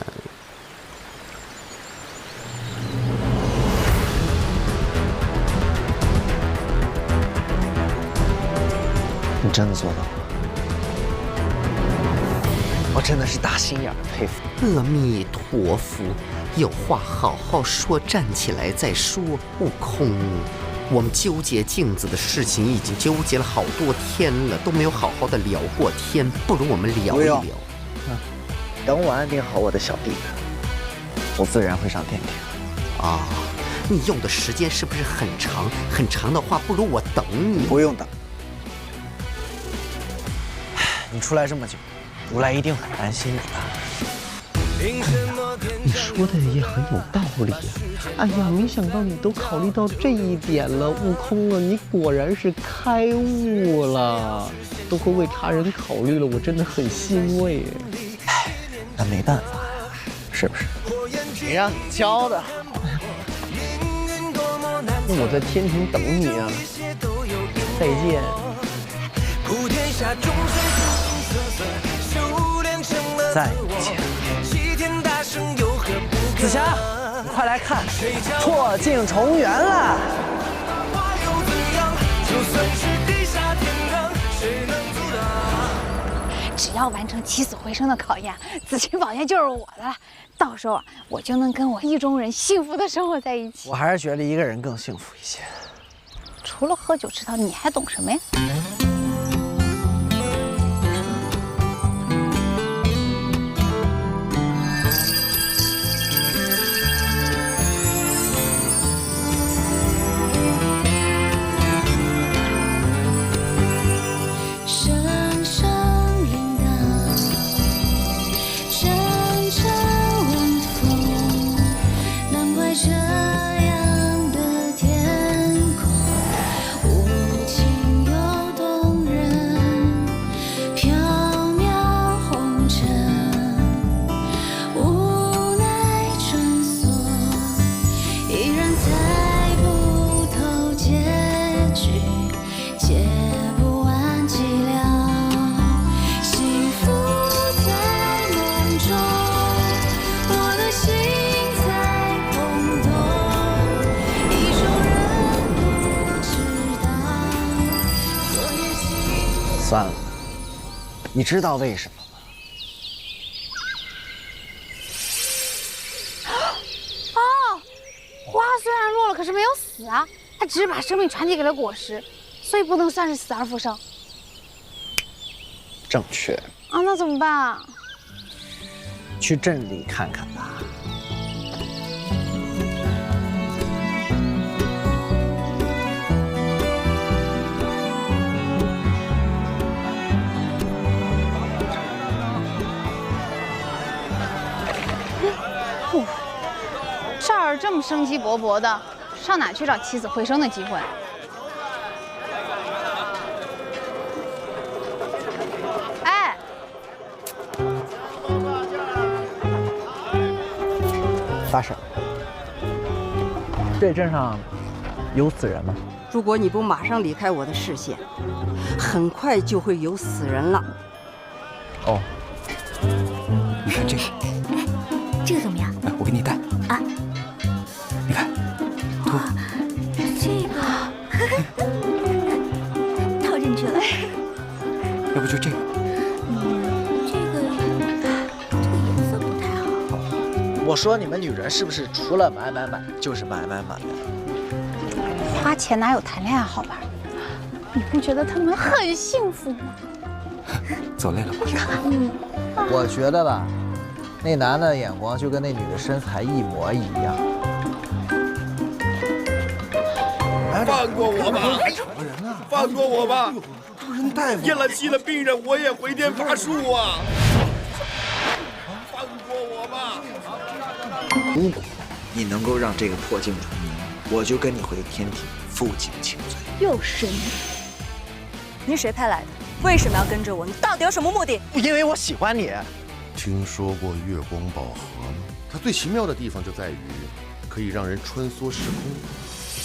[SPEAKER 7] 你真的做到了，我真的是大心眼佩服。
[SPEAKER 1] 阿弥陀佛，有话好好说，站起来再说。悟空，我们纠结镜子的事情已经纠结了好多天了，都没有好好的聊过天，不如我们聊一聊。
[SPEAKER 7] 等我安定好我的小弟弟，我自然会上天庭。
[SPEAKER 1] 啊，你用的时间是不是很长？很长的话，不如我等你。
[SPEAKER 7] 不用等。你出来这么久，如来一定很担心你的。
[SPEAKER 9] 你说的也很有道理呀！哎呀，没想到你都考虑到这一点了，悟空啊，你果然是开悟了，都会为他人考虑了，我真的很欣慰。
[SPEAKER 7] 哎，那没办法呀，是不是？谁让你教的？
[SPEAKER 9] 那我在天庭等你啊！再见。
[SPEAKER 7] 再见。紫霞，你快来看，破镜重圆了！
[SPEAKER 2] 只要完成起死回生的考验，紫金宝剑就是我的了。到时候我就能跟我意中人幸福的生活在一起。
[SPEAKER 7] 我还是觉得一个人更幸福一些。
[SPEAKER 2] 除了喝酒吃桃，你还懂什么呀？
[SPEAKER 18] 算了，你知道为什么吗？
[SPEAKER 2] 哦，花虽然落了，可是没有死啊，它只是把生命传递给了果实，所以不能算是死而复生。
[SPEAKER 18] 正确。
[SPEAKER 2] 啊，那怎么办啊？
[SPEAKER 18] 去镇里看看吧。
[SPEAKER 2] 少儿这么生机勃勃的，上哪去找起死回生的机会？哎，
[SPEAKER 18] 大婶，这镇上有死人吗？
[SPEAKER 13] 如果你不马上离开我的视线，很快就会有死人了。
[SPEAKER 18] 哦，你看这个，
[SPEAKER 20] 这个怎么样？
[SPEAKER 18] 来，我给你戴。
[SPEAKER 20] 啊，
[SPEAKER 18] 你看，
[SPEAKER 20] 哇，这个套进去了。
[SPEAKER 18] 要不就这个。
[SPEAKER 20] 这个颜色不太好。
[SPEAKER 18] 我说你们女人是不是除了买就是买？
[SPEAKER 2] 花钱哪有谈恋爱好玩？你不觉得他们很幸福吗？
[SPEAKER 18] 走累了吧？我觉得吧，那男的眼光就跟那女的身材一模一样。
[SPEAKER 15] 放过我吧！放过我吧！验了气的病人，我也回天乏术啊！放过我吧！
[SPEAKER 7] 如果你能够让这个破镜重圆，我就跟你回天庭负荆请罪。
[SPEAKER 5] 又是你！你谁派来的？为什么要跟着我？你到底有什么目的？
[SPEAKER 18] 因为我喜欢你。
[SPEAKER 6] 听说过月光宝盒吗？它最奇妙的地方就在于可以让人穿梭时空，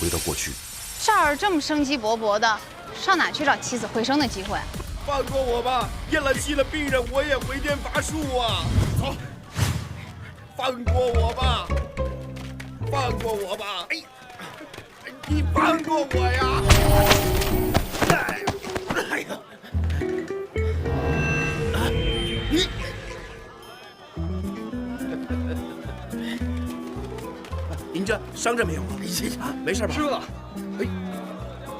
[SPEAKER 6] 回到过去。
[SPEAKER 2] 少儿这么生机勃勃的，上哪去找起死回生的机会？
[SPEAKER 15] 放过我吧！验了气的病人，我也回天乏术啊！走，放过我吧！放过我吧！哎，你放过我呀！哎呀！你。您这伤着没有啊？没事吧？
[SPEAKER 22] 师傅，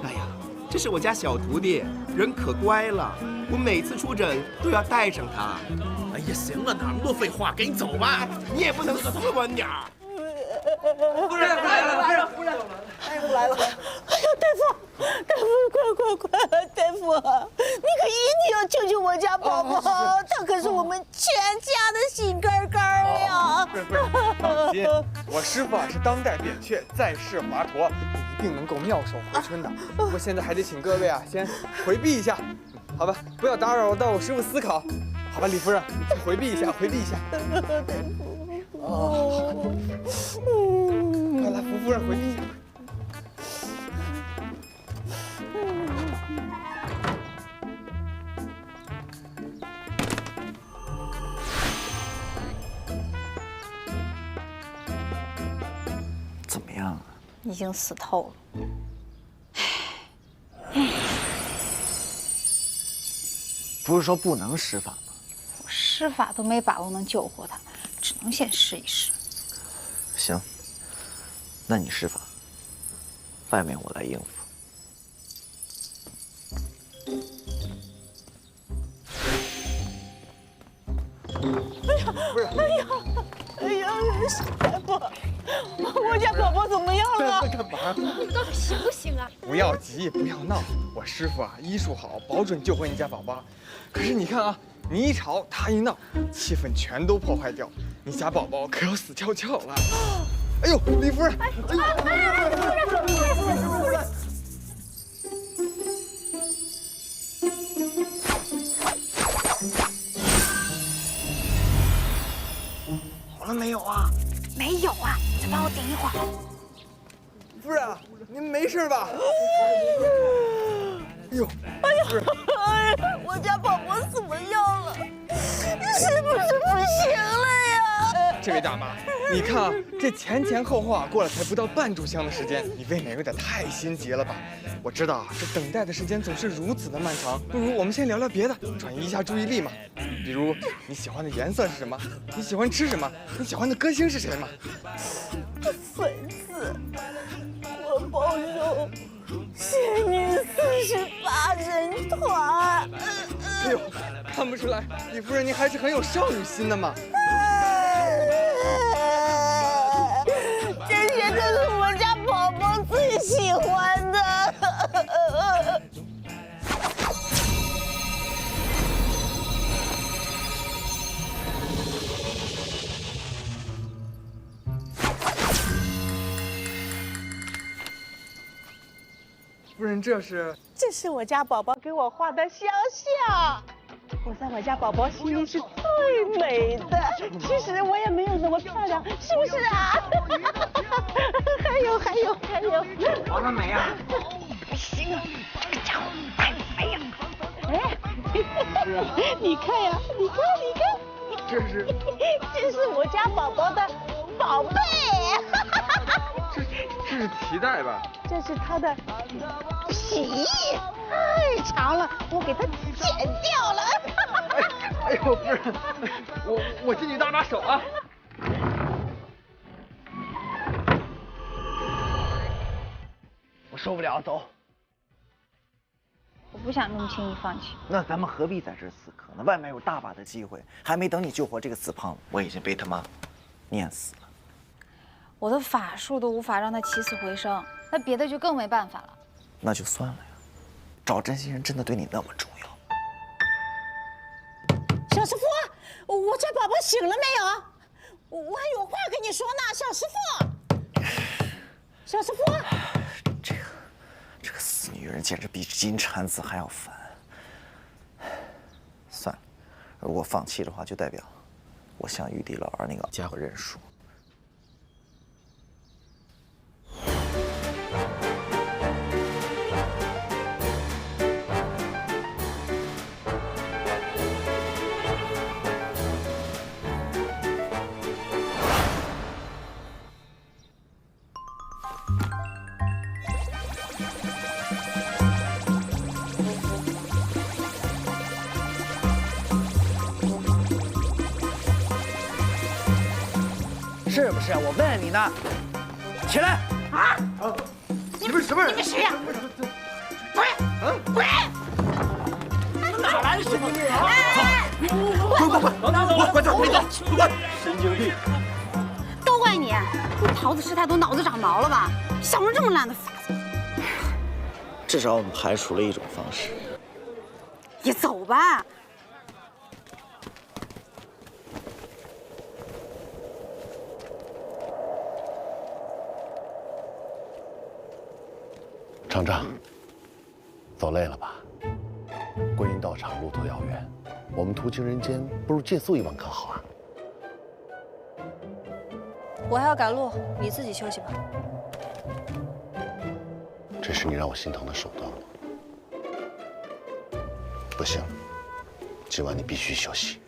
[SPEAKER 22] 哎呀，这是我家小徒弟，人可乖了，我每次出诊都要带上他。
[SPEAKER 15] 哎呀，行了，哪么多废话，赶紧走吧。你也不能斯文点儿。
[SPEAKER 22] 夫人来了，夫人，大夫来了。
[SPEAKER 23] 哎呀，大夫，快，大夫，你可一定要救救我家宝宝，他可是我们全家的心肝肝呀！
[SPEAKER 22] 不是，放心，我师傅是当代扁鹊，在世华佗，一定能够妙手回春的。不过现在还得请各位先回避一下，好吧？不要打扰到我师傅思考，好吧？李夫人，回避一下。哦，快来，福夫人回避一下。
[SPEAKER 7] 怎么样啊？
[SPEAKER 2] 已经死透了。
[SPEAKER 18] 不是说不能施法吗？
[SPEAKER 2] 我施法都没把握能救活他，只能先试一试。
[SPEAKER 7] 行，那你施法，外面我来应付。
[SPEAKER 23] 哎呀，大夫，我家宝宝怎么样了？
[SPEAKER 22] 在干嘛？
[SPEAKER 23] 你们到底行不行啊？
[SPEAKER 22] 不要急，不要闹，我师傅医术好，保准救回你家宝宝。可是你看啊，你一吵，他一闹，气氛全都破坏掉，你家宝宝可要死翘翘了。哎呦，李夫人！夫人！好了没有啊？
[SPEAKER 2] 没有啊，再帮我顶一会儿。
[SPEAKER 22] 夫人，您没事吧？哎呦，夫人，
[SPEAKER 23] 我家宝宝怎么样了？是不是不行了呀？
[SPEAKER 22] 这位大妈，你看啊，这前后后啊过了才不到半炷香的时间，你未免有点太心急了吧？我知道啊，这等待的时间总是如此的漫长，不如我们先聊聊别的，转移一下注意力嘛。比如你喜欢的颜色是什么？你喜欢吃什么？你喜欢的歌星是谁嘛？
[SPEAKER 23] 粉丝，我报仇，仙女48人团。
[SPEAKER 22] 哎呦，看不出来，李夫人您还是很有少女心的嘛。
[SPEAKER 23] 这些都是我家宝宝最喜欢的。
[SPEAKER 22] 夫人，这是
[SPEAKER 23] 我家宝宝给我画的肖像。我在我家宝宝心里是最美的，其实我也没有那么漂亮，是不是啊？还有，
[SPEAKER 4] 画的美啊！
[SPEAKER 23] 不行啊，这个家伙太美了。哎，你看呀，你看，
[SPEAKER 22] 这
[SPEAKER 23] 是我家宝宝的宝贝。
[SPEAKER 22] 这是皮带吧？
[SPEAKER 23] 这是他的皮，太长了，我给他剪掉了。
[SPEAKER 22] 哎呦，夫人，我替你搭把手啊。
[SPEAKER 4] 我受不了，走。
[SPEAKER 2] 我不想那么轻易放弃。
[SPEAKER 7] 那咱们何必在这死磕呢？外面有大把的机会，还没等你救活这个死胖子，我已经被他妈念死了。
[SPEAKER 2] 我的法术都无法让他起死回生，那别的就更没办法了。
[SPEAKER 7] 那就算了呀，找真心人真的对你那么重要？
[SPEAKER 23] 小师傅，我家宝宝醒了没有？我还有话跟你说呢，小师傅。小师傅，
[SPEAKER 7] 这个死女人简直比金蝉子还要烦。算了，如果放弃的话，就代表我向玉帝老儿那个家伙认输。
[SPEAKER 18] 是不是？我问你呢，起来！
[SPEAKER 23] 啊！
[SPEAKER 22] 你们什么人？
[SPEAKER 23] 你们谁呀？滚！滚！
[SPEAKER 22] 哪来的神经病啊！
[SPEAKER 23] 滚！
[SPEAKER 22] 神经病！
[SPEAKER 2] 都怪你！你桃子师太多脑子长毛了吧？想出这么烂的法子。
[SPEAKER 7] 至少我们排除了一种方式。
[SPEAKER 2] 你走吧。
[SPEAKER 6] 厂长，走累了吧？观音道场路途遥远，我们途经人间，不如借宿一晚可好啊？
[SPEAKER 5] 我还要赶路，你自己休息吧。
[SPEAKER 6] 这是你让我心疼的手段吗？不行，今晚你必须休息。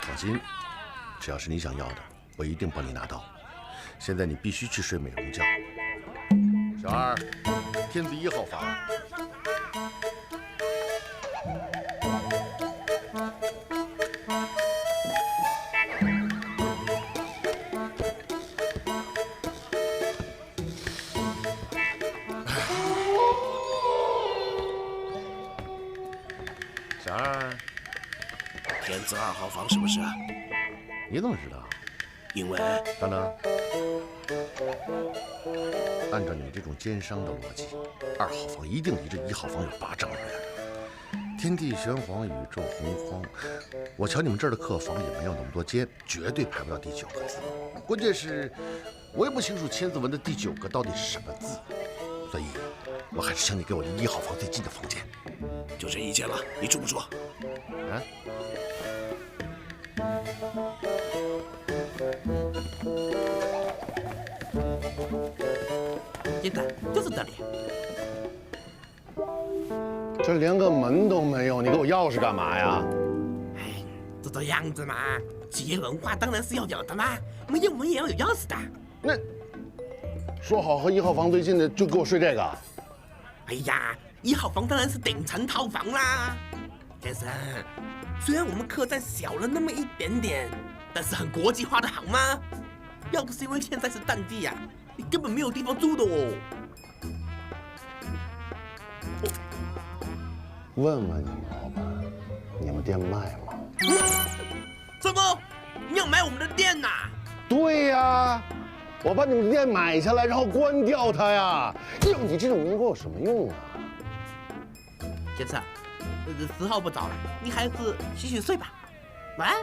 [SPEAKER 6] 放心，只要是你想要的，我一定帮你拿到。现在你必须去睡美容觉。小二，天子1号房。小二。
[SPEAKER 3] 天子2号房是不是？
[SPEAKER 6] 你怎么知道？
[SPEAKER 3] 因为
[SPEAKER 6] 等等，按照你这种奸商的逻辑，2号房一定离这1号房有8丈远。天地玄黄，宇宙洪荒，我瞧你们这儿的客房也没有那么多间，绝对排不到第9个字。关键是，我也不清楚千字文的第9个到底是什么字，所以，我还是请你给我离1号房最近的房间。
[SPEAKER 3] 就这一间了，你住不住？
[SPEAKER 6] 啊？
[SPEAKER 3] 现在就是这里。
[SPEAKER 6] 这连个门都没有，你给我钥匙干嘛呀？
[SPEAKER 3] 哎，这样子嘛，企业文化当然是要有的嘛，没有门也要有钥匙的。
[SPEAKER 6] 那说好和1号房对近的，就给我睡这个？
[SPEAKER 3] 哎呀，1号房当然是顶层套房啦，先生。虽然我们客栈小了那么一点点，但是很国际化的好吗？要不是因为现在是淡季呀，你根本没有地方住的哦。
[SPEAKER 6] 问问你老板，你们店卖吗？
[SPEAKER 3] 什么？你要买我们的店呐？
[SPEAKER 6] 对呀，我把你们店买下来，然后关掉它呀。要你这种员工有什么用啊？
[SPEAKER 3] 先生，时候不早了，你还是洗洗睡吧。晚安。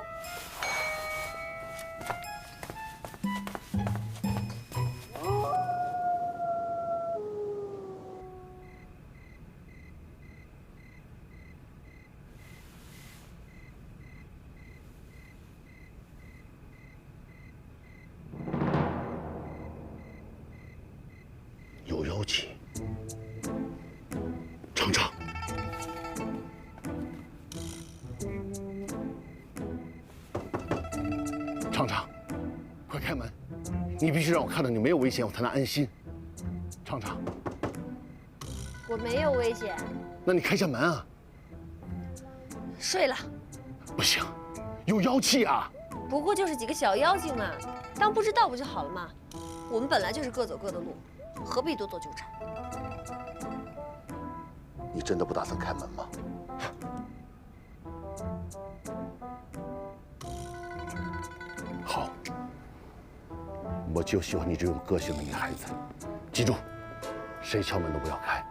[SPEAKER 6] 有妖气，厂长。厂长，快开门！你必须让我看到你没有危险，我才能安心。厂长，
[SPEAKER 5] 我没有危险。
[SPEAKER 6] 那你开下门啊！
[SPEAKER 5] 睡了。
[SPEAKER 6] 不行，有妖气啊！
[SPEAKER 5] 不过就是几个小妖精嘛，当不知道不就好了嘛。我们本来就是各走各的路，何必多多纠缠？
[SPEAKER 6] 你真的不打算开门吗？好，我就喜欢你这种个性的女孩子。记住，谁敲门都不要开。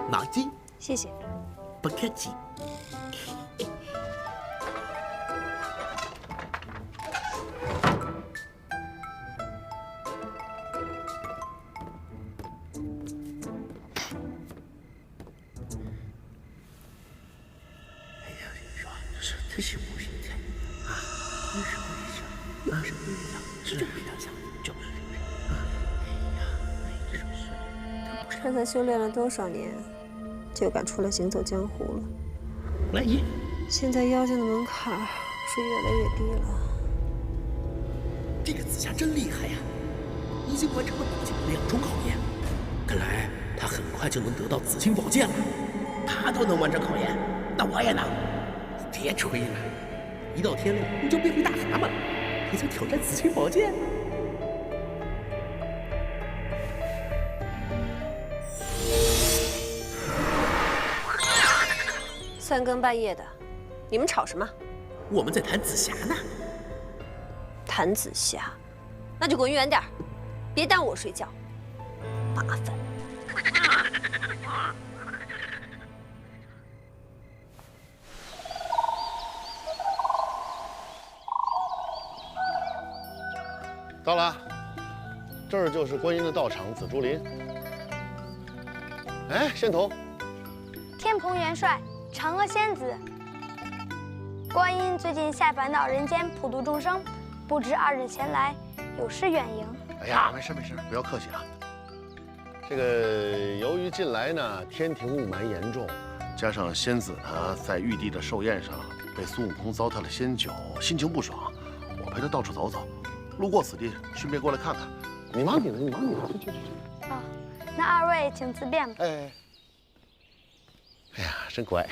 [SPEAKER 3] 毛巾，
[SPEAKER 5] 谢谢。
[SPEAKER 3] 不客气。这是不是这啊？这是不是这？啊，是不是这？是不是这？就是啊！哎呀，就是。
[SPEAKER 5] 看他修炼了多少年，就敢出来行走江湖了。
[SPEAKER 3] 来也。
[SPEAKER 5] 现在妖精的门槛是越来越低了。
[SPEAKER 3] 这个紫霞真厉害呀，已经完成了国境2重考验，看来他很快就能得到紫青宝剑了。他都能完成考验，那我也能。别吹了，一到天路你就变回大蛤蟆了，还想挑战紫青宝剑？3
[SPEAKER 5] 更半夜的，你们吵什么？
[SPEAKER 3] 我们在谈紫霞呢。
[SPEAKER 5] 谈紫霞，那就滚远点儿，别耽误我睡觉，麻烦。
[SPEAKER 6] 到了，这儿就是观音的道场紫竹林。哎，仙童，
[SPEAKER 12] 天蓬元帅，嫦娥仙子，观音最近下凡到人间普度众生，不知2日前来，有失远迎。
[SPEAKER 6] 哎呀，没事没事，不要客气啊。这个由于近来呢天庭雾霾严重，加上仙子呢在玉帝的寿宴上被孙悟空糟蹋了仙酒，心情不爽，我陪他到处走走。路过此地，顺便过来看看。你忙你的，你忙你的，去。
[SPEAKER 12] 哦，那2位请自便吧。
[SPEAKER 6] 哎呀，真乖。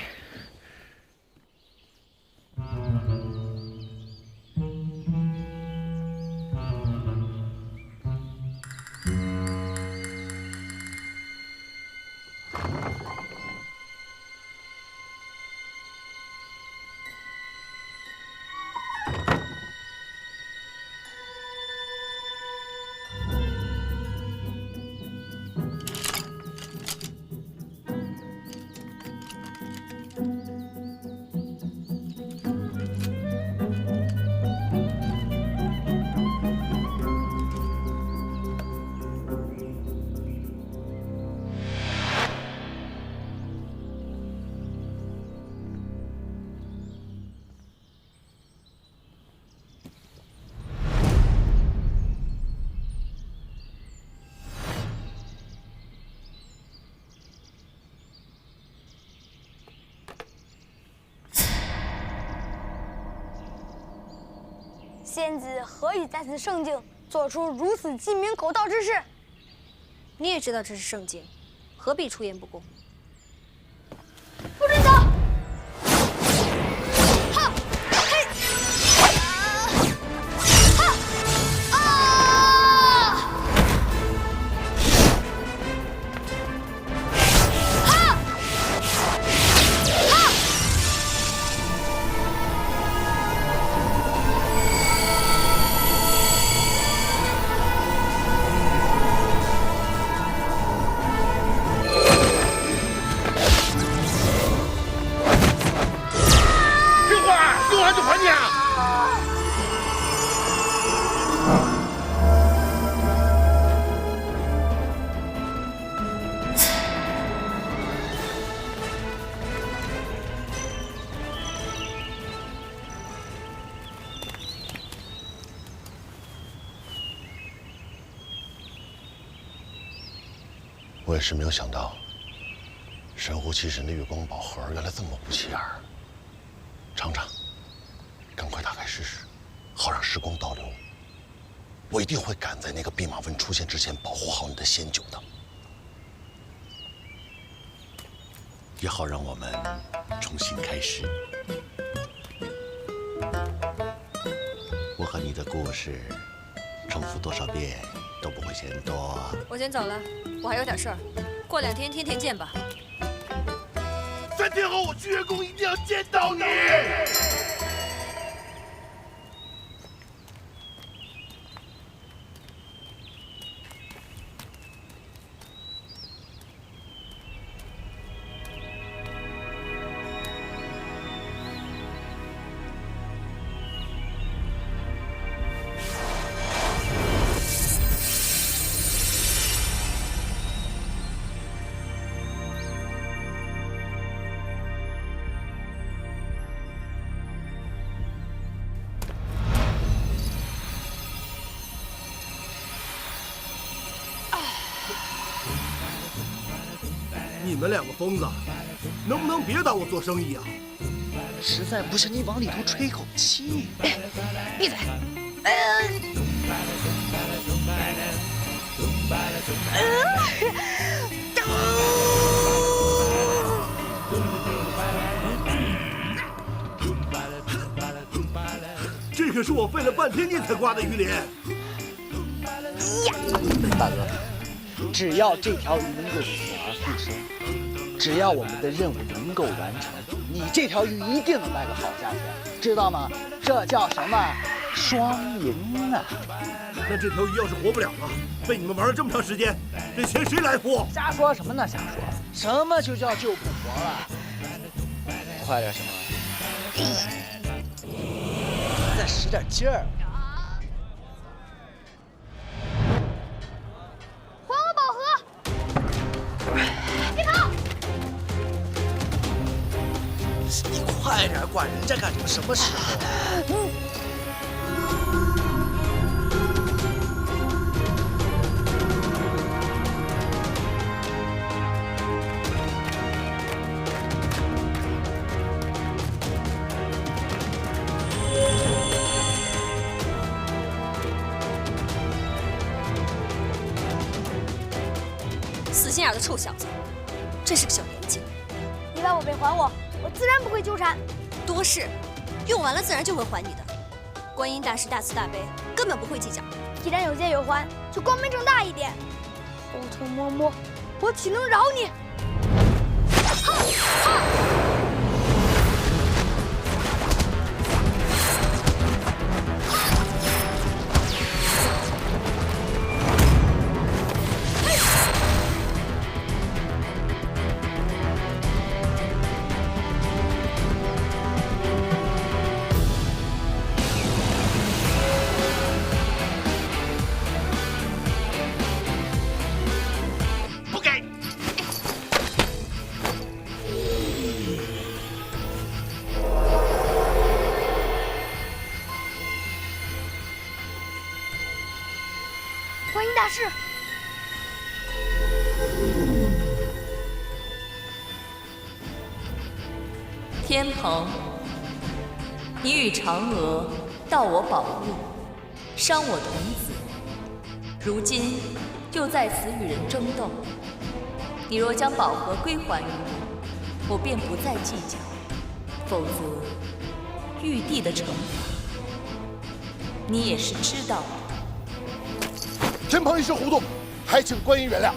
[SPEAKER 12] 仙子何以在此圣境做出如此鸡鸣狗盗之事？
[SPEAKER 5] 你也知道这是圣境，何必出言不公？
[SPEAKER 12] 不准走！哈，嘿，哈，啊！哈，哈！
[SPEAKER 21] 就还你啊！
[SPEAKER 6] 我也是没有想到，神乎其神的月光宝盒原来这么不起眼儿。尝尝。赶快打开试试，好让时光倒流。我一定会赶在那个弼马温出现之前保护好你的仙酒的，也好让我们重新开始。我和你的故事，重复多少遍都不会嫌多。
[SPEAKER 5] 我先走了，我还有点事儿，过2天天庭见吧。
[SPEAKER 21] 3天后我去月宫一定要见到你。
[SPEAKER 15] 你们两个疯子，能不能别当我做生意啊？
[SPEAKER 18] 实在不行，你往里头吹口气。
[SPEAKER 2] 闭嘴！
[SPEAKER 15] 这可是我费了半天劲才刮的鱼鳞。
[SPEAKER 18] 大哥，只要这条鱼能够死而复生，只要我们的任务能够完成，你这条鱼一定能卖个好价钱，知道吗？这叫什么？双赢啊！
[SPEAKER 15] 那这条鱼要是活不了了，被你们玩了这么长时间，这钱谁来付？
[SPEAKER 18] 瞎说什么呢？瞎说！什么就叫救不活了？快点行吗？再使点劲儿！
[SPEAKER 12] 还我宝盒！别跑！
[SPEAKER 18] 你快点，管人家干什么？什么时候？
[SPEAKER 5] 死心眼的臭小子，真是个小年纪。
[SPEAKER 12] 你把宝贝还我，我自然不会纠缠。
[SPEAKER 5] 多事，用完了自然就会还你的。观音大士大慈大悲，根本不会计较。
[SPEAKER 12] 既然有借有还，就光明正大一点。偷偷摸摸，我岂能饶你？哈哈！观音大士，
[SPEAKER 14] 天蓬，你与嫦娥盗我宝物，伤我童子，如今又在此与人争斗。你若将宝盒归还于我，我便不再计较；否则，玉帝的惩罚，你也是知道的。
[SPEAKER 6] 天蓬一时糊涂，还请观音原谅。